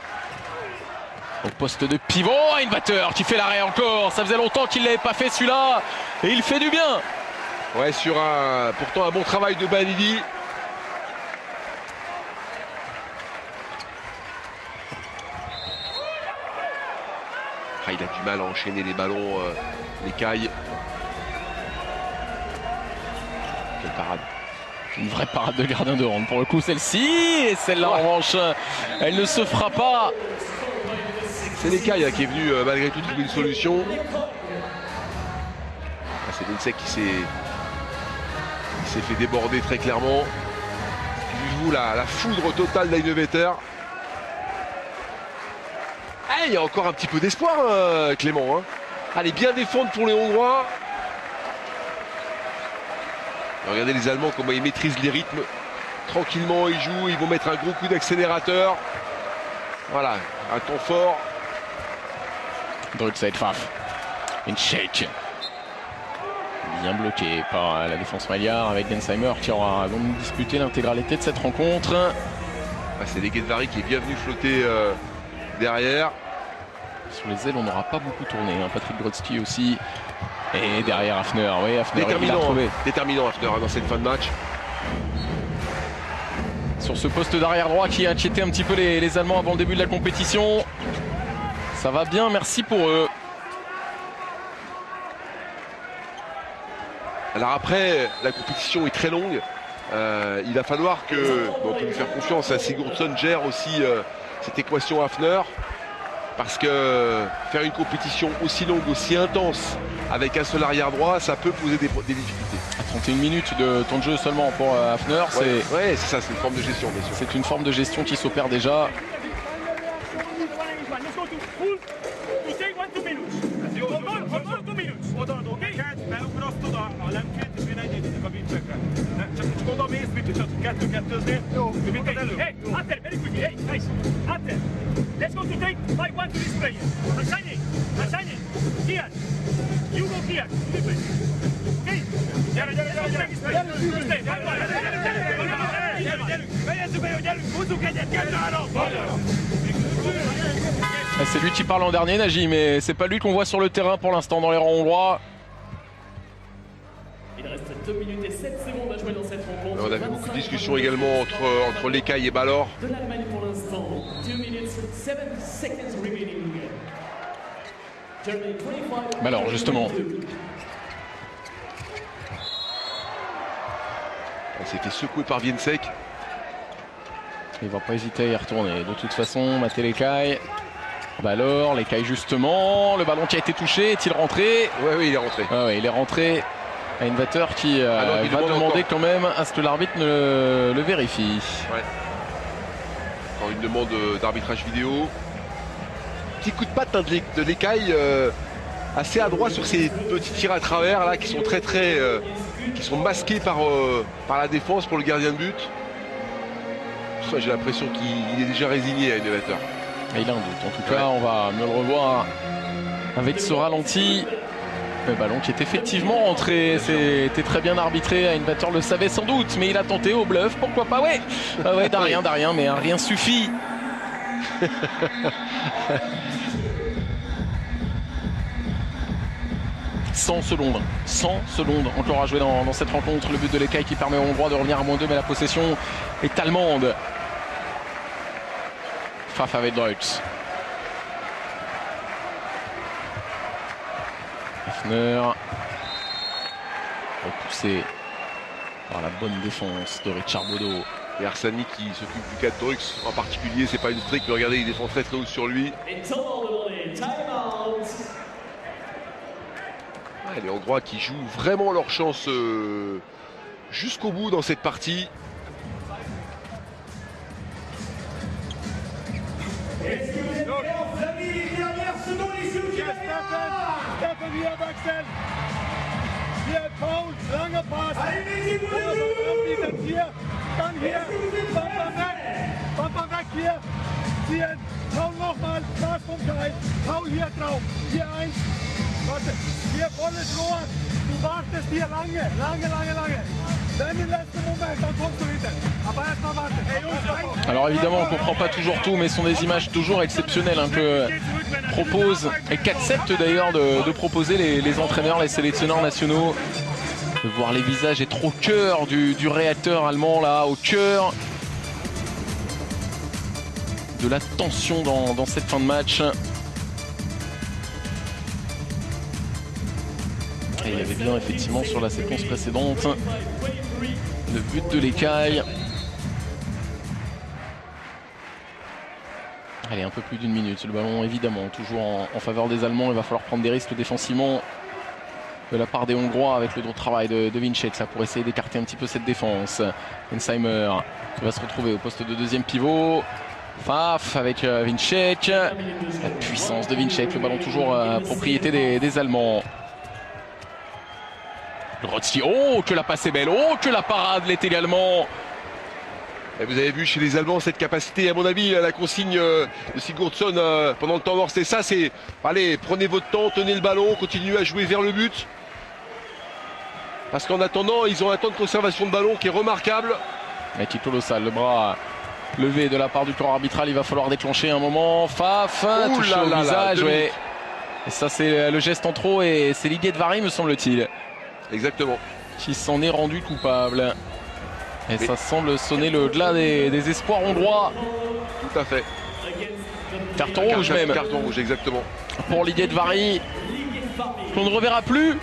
Au poste de pivot, Einwater qui fait l'arrêt encore. Ça faisait longtemps qu'il ne l'avait pas fait celui-là. Et il fait du bien. Ouais, sur pourtant un bon travail de Banidi. Ah, il a du mal à enchaîner les ballons, les Cailles. Quelle parade. Une vraie parade de gardien de hand. Pour le coup, celle-ci. Et celle-là, en revanche, elle ne se fera pas. C'est les Cailles qui est venu malgré tout trouver une solution. Ah, c'est Vincek qui s'est fait déborder très clairement. Du coup, la foudre totale d'Einwater. Ah, il y a encore un petit peu d'espoir, Clément. Hein. Allez, bien défendre pour les Hongrois. Et regardez les Allemands, comment ils maîtrisent les rythmes. Tranquillement, ils jouent, ils vont mettre un gros coup d'accélérateur. Voilà, un temps fort. Druxeit Pfaff. Une shake. Bien bloqué par la défense Magyare avec Gensheimer qui aura donc disputé l'intégralité de cette rencontre. Ah, c'est Leguedvari qui est bien venu flotter derrière. Sur les ailes, on n'aura pas beaucoup tourné. Hein. Patrick Grodzki aussi. Et derrière Hafner. Oui, Hafner, il a trouvé. Déterminant Hafner dans cette fin de match. Sur ce poste d'arrière droit qui a inquiété un petit peu les Allemands avant le début de la compétition. Ça va bien, merci pour eux. Alors après, la compétition est très longue. Il va falloir que, on peut lui faire confiance, à Sigurdsson gère aussi cette équation Hafner. Parce que faire une compétition aussi longue, aussi intense, avec un seul arrière droit, ça peut poser des difficultés. À 31 minutes de temps de jeu seulement pour Hafner, ouais, c'est ça, c'est une forme de gestion, bien sûr. C'est une forme de gestion qui s'opère déjà. C'est lui qui parle en dernier, Nagy, mais c'est pas lui qu'on voit sur le terrain pour l'instant dans les rangs hongrois. Il reste 2 minutes et 7 secondes à jouer dans cette rencontre. On a vu beaucoup de discussions également entre les Cailles et Ballor. De l'Allemagne pour l'instant, 2 minutes 7 seconds remaining. Germany 25. Alors justement. On s'est fait secouer par Vincek. Il va pas hésiter à y retourner. De toute façon, mater les Cailles. Ballor, les Cailles justement. Le ballon qui a été touché, est-il rentré? Oui, il est rentré. Ah ouais, il est rentré. Einwater qui va demander quand même à ce que l'arbitre le vérifie. Ouais. Encore une demande d'arbitrage vidéo. Petit coup de patte hein, de l'Écaille assez adroit sur ces petits tirs à travers là qui sont qui sont masqués par la défense pour le gardien de but. J'ai l'impression qu'il est déjà résigné à Einwater. Il a un doute. En tout cas, on va me le revoir avec ce ralenti. Le ballon qui est effectivement rentré, c'était très bien arbitré. Einwater le savait sans doute, mais il a tenté au bluff. Pourquoi pas? Ouais, ouais, d'un rien, mais un rien suffit. 100 secondes encore à jouer dans cette rencontre. Le but de l'Écaille qui permet aux Hongrois de revenir à -2, mais la possession est allemande. Pfaff avec Dreux. Hafner repoussé par la bonne défense de Richard Bodo. Et Arsani qui s'occupe du cas de Dreux en particulier, c'est pas une streak, mais regardez, il défend très haut sur lui. Les Hongrois qui jouent vraiment leur chance jusqu'au bout dans cette partie. Steffen hier wechseln. Hier Paul, langer Pass. Anbieten hier, dann hier. Bamba weg hier. Ziehen. Paul nochmal. Pass vom Kai. Paul hier drauf. Hier eins. Warte. Hier volles Rohr. Du wartest hier lange. Dann im letzten Moment, dann kommst du wieder. Aber erstmal warten. Hey, Jungs, Alors évidemment, on ne comprend pas toujours tout, mais ce sont des images toujours exceptionnelles que proposent et qu'acceptent d'ailleurs de proposer les entraîneurs, les sélectionneurs nationaux. De voir les visages, être au cœur du réacteur allemand, là, au cœur de la tension dans cette fin de match. Et il y avait bien effectivement sur la séquence précédente le but de l'écaille. Allez, un peu plus d'une minute. Le ballon évidemment toujours en faveur des Allemands. Il va falloir prendre des risques défensivement de la part des Hongrois avec le travail de Vincek là, pour essayer d'écarter un petit peu cette défense. Ensheimer qui va se retrouver au poste de deuxième pivot. Faf avec Vincek. La puissance de Vincek. Le ballon toujours propriété des Allemands. Grotzky, oh que la passe est belle, oh que la parade l'est également. Et vous avez vu chez les Allemands cette capacité, à mon avis, la consigne de Sigurdsson pendant le temps mort, c'était ça, c'est allez, prenez votre temps, tenez le ballon, continuez à jouer vers le but. Parce qu'en attendant, ils ont un temps de conservation de ballon qui est remarquable. Et Tito Lossal, le bras levé de la part du corps arbitral, il va falloir déclencher un moment. Faf, touché au visage, ouais. Et ça c'est le geste en trop et c'est l'idée de Vary, me semble-t-il. Exactement. Qui s'en est rendu coupable. Et ça semble sonner le glas des espoirs hongrois. Tout à fait. Carton rouge même. Carton rouge, exactement. Pour l'idée de Vary, qu'on ne reverra plus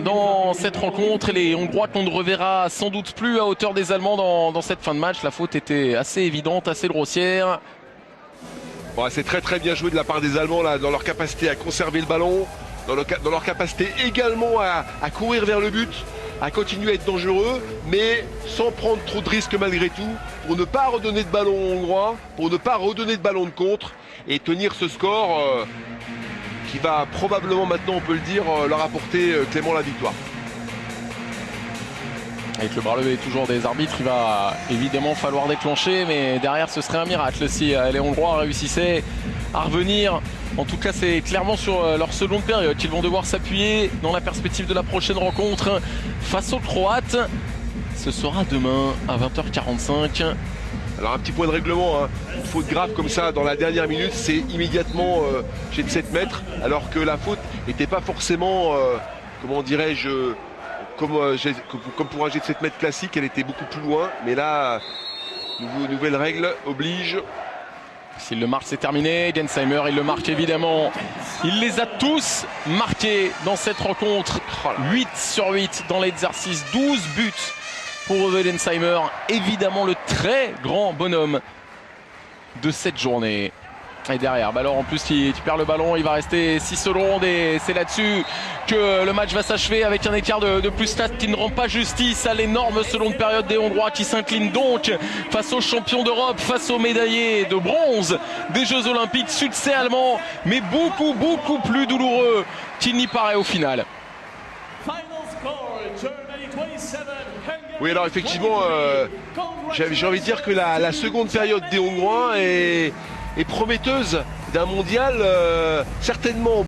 dans cette rencontre. Et les Hongrois qu'on ne reverra sans doute plus à hauteur des Allemands dans cette fin de match. La faute était assez évidente, assez grossière. Bon, c'est très bien joué de la part des Allemands là, dans leur capacité à conserver le ballon. Dans leur capacité également à courir vers le but, à continuer à être dangereux, mais sans prendre trop de risques malgré tout, pour ne pas redonner de ballon aux Hongrois, pour ne pas redonner de ballon de contre, et tenir ce score qui va probablement maintenant, on peut le dire, leur apporter Clément la victoire. Avec le bras levé toujours des arbitres, il va évidemment falloir déclencher, mais derrière ce serait un miracle si les Hongrois réussissaient à revenir. En tout cas, c'est clairement sur leur seconde période qu'ils vont devoir s'appuyer dans la perspective de la prochaine rencontre face aux Croates. Ce sera demain à 20h45. Alors un petit point de règlement, hein. Une faute grave comme ça dans la dernière minute, c'est immédiatement jet de 7 mètres, alors que la faute n'était pas forcément, comment dirais-je, comme pour un jet de 7 mètres classique, elle était beaucoup plus loin. Mais là, nouvelle règle oblige. S'il le marque, c'est terminé. Gensheimer, il le marque évidemment. Il les a tous marqués dans cette rencontre. 8 sur 8 dans l'exercice. 12 buts pour Uwe Gensheimer. Évidemment le très grand bonhomme de cette journée. Et derrière, alors en plus tu perds le ballon, il va rester 6 secondes et c'est là-dessus que le match va s'achever avec un écart de plus 4 qui ne rend pas justice à l'énorme seconde période des Hongrois qui s'inclinent donc face aux champions d'Europe, face aux médaillés de bronze des Jeux Olympiques. Succès allemand, mais beaucoup plus douloureux qu'il n'y paraît au final. Oui, alors effectivement, j'ai envie de dire que la seconde période des Hongrois est prometteuse d'un mondial certainement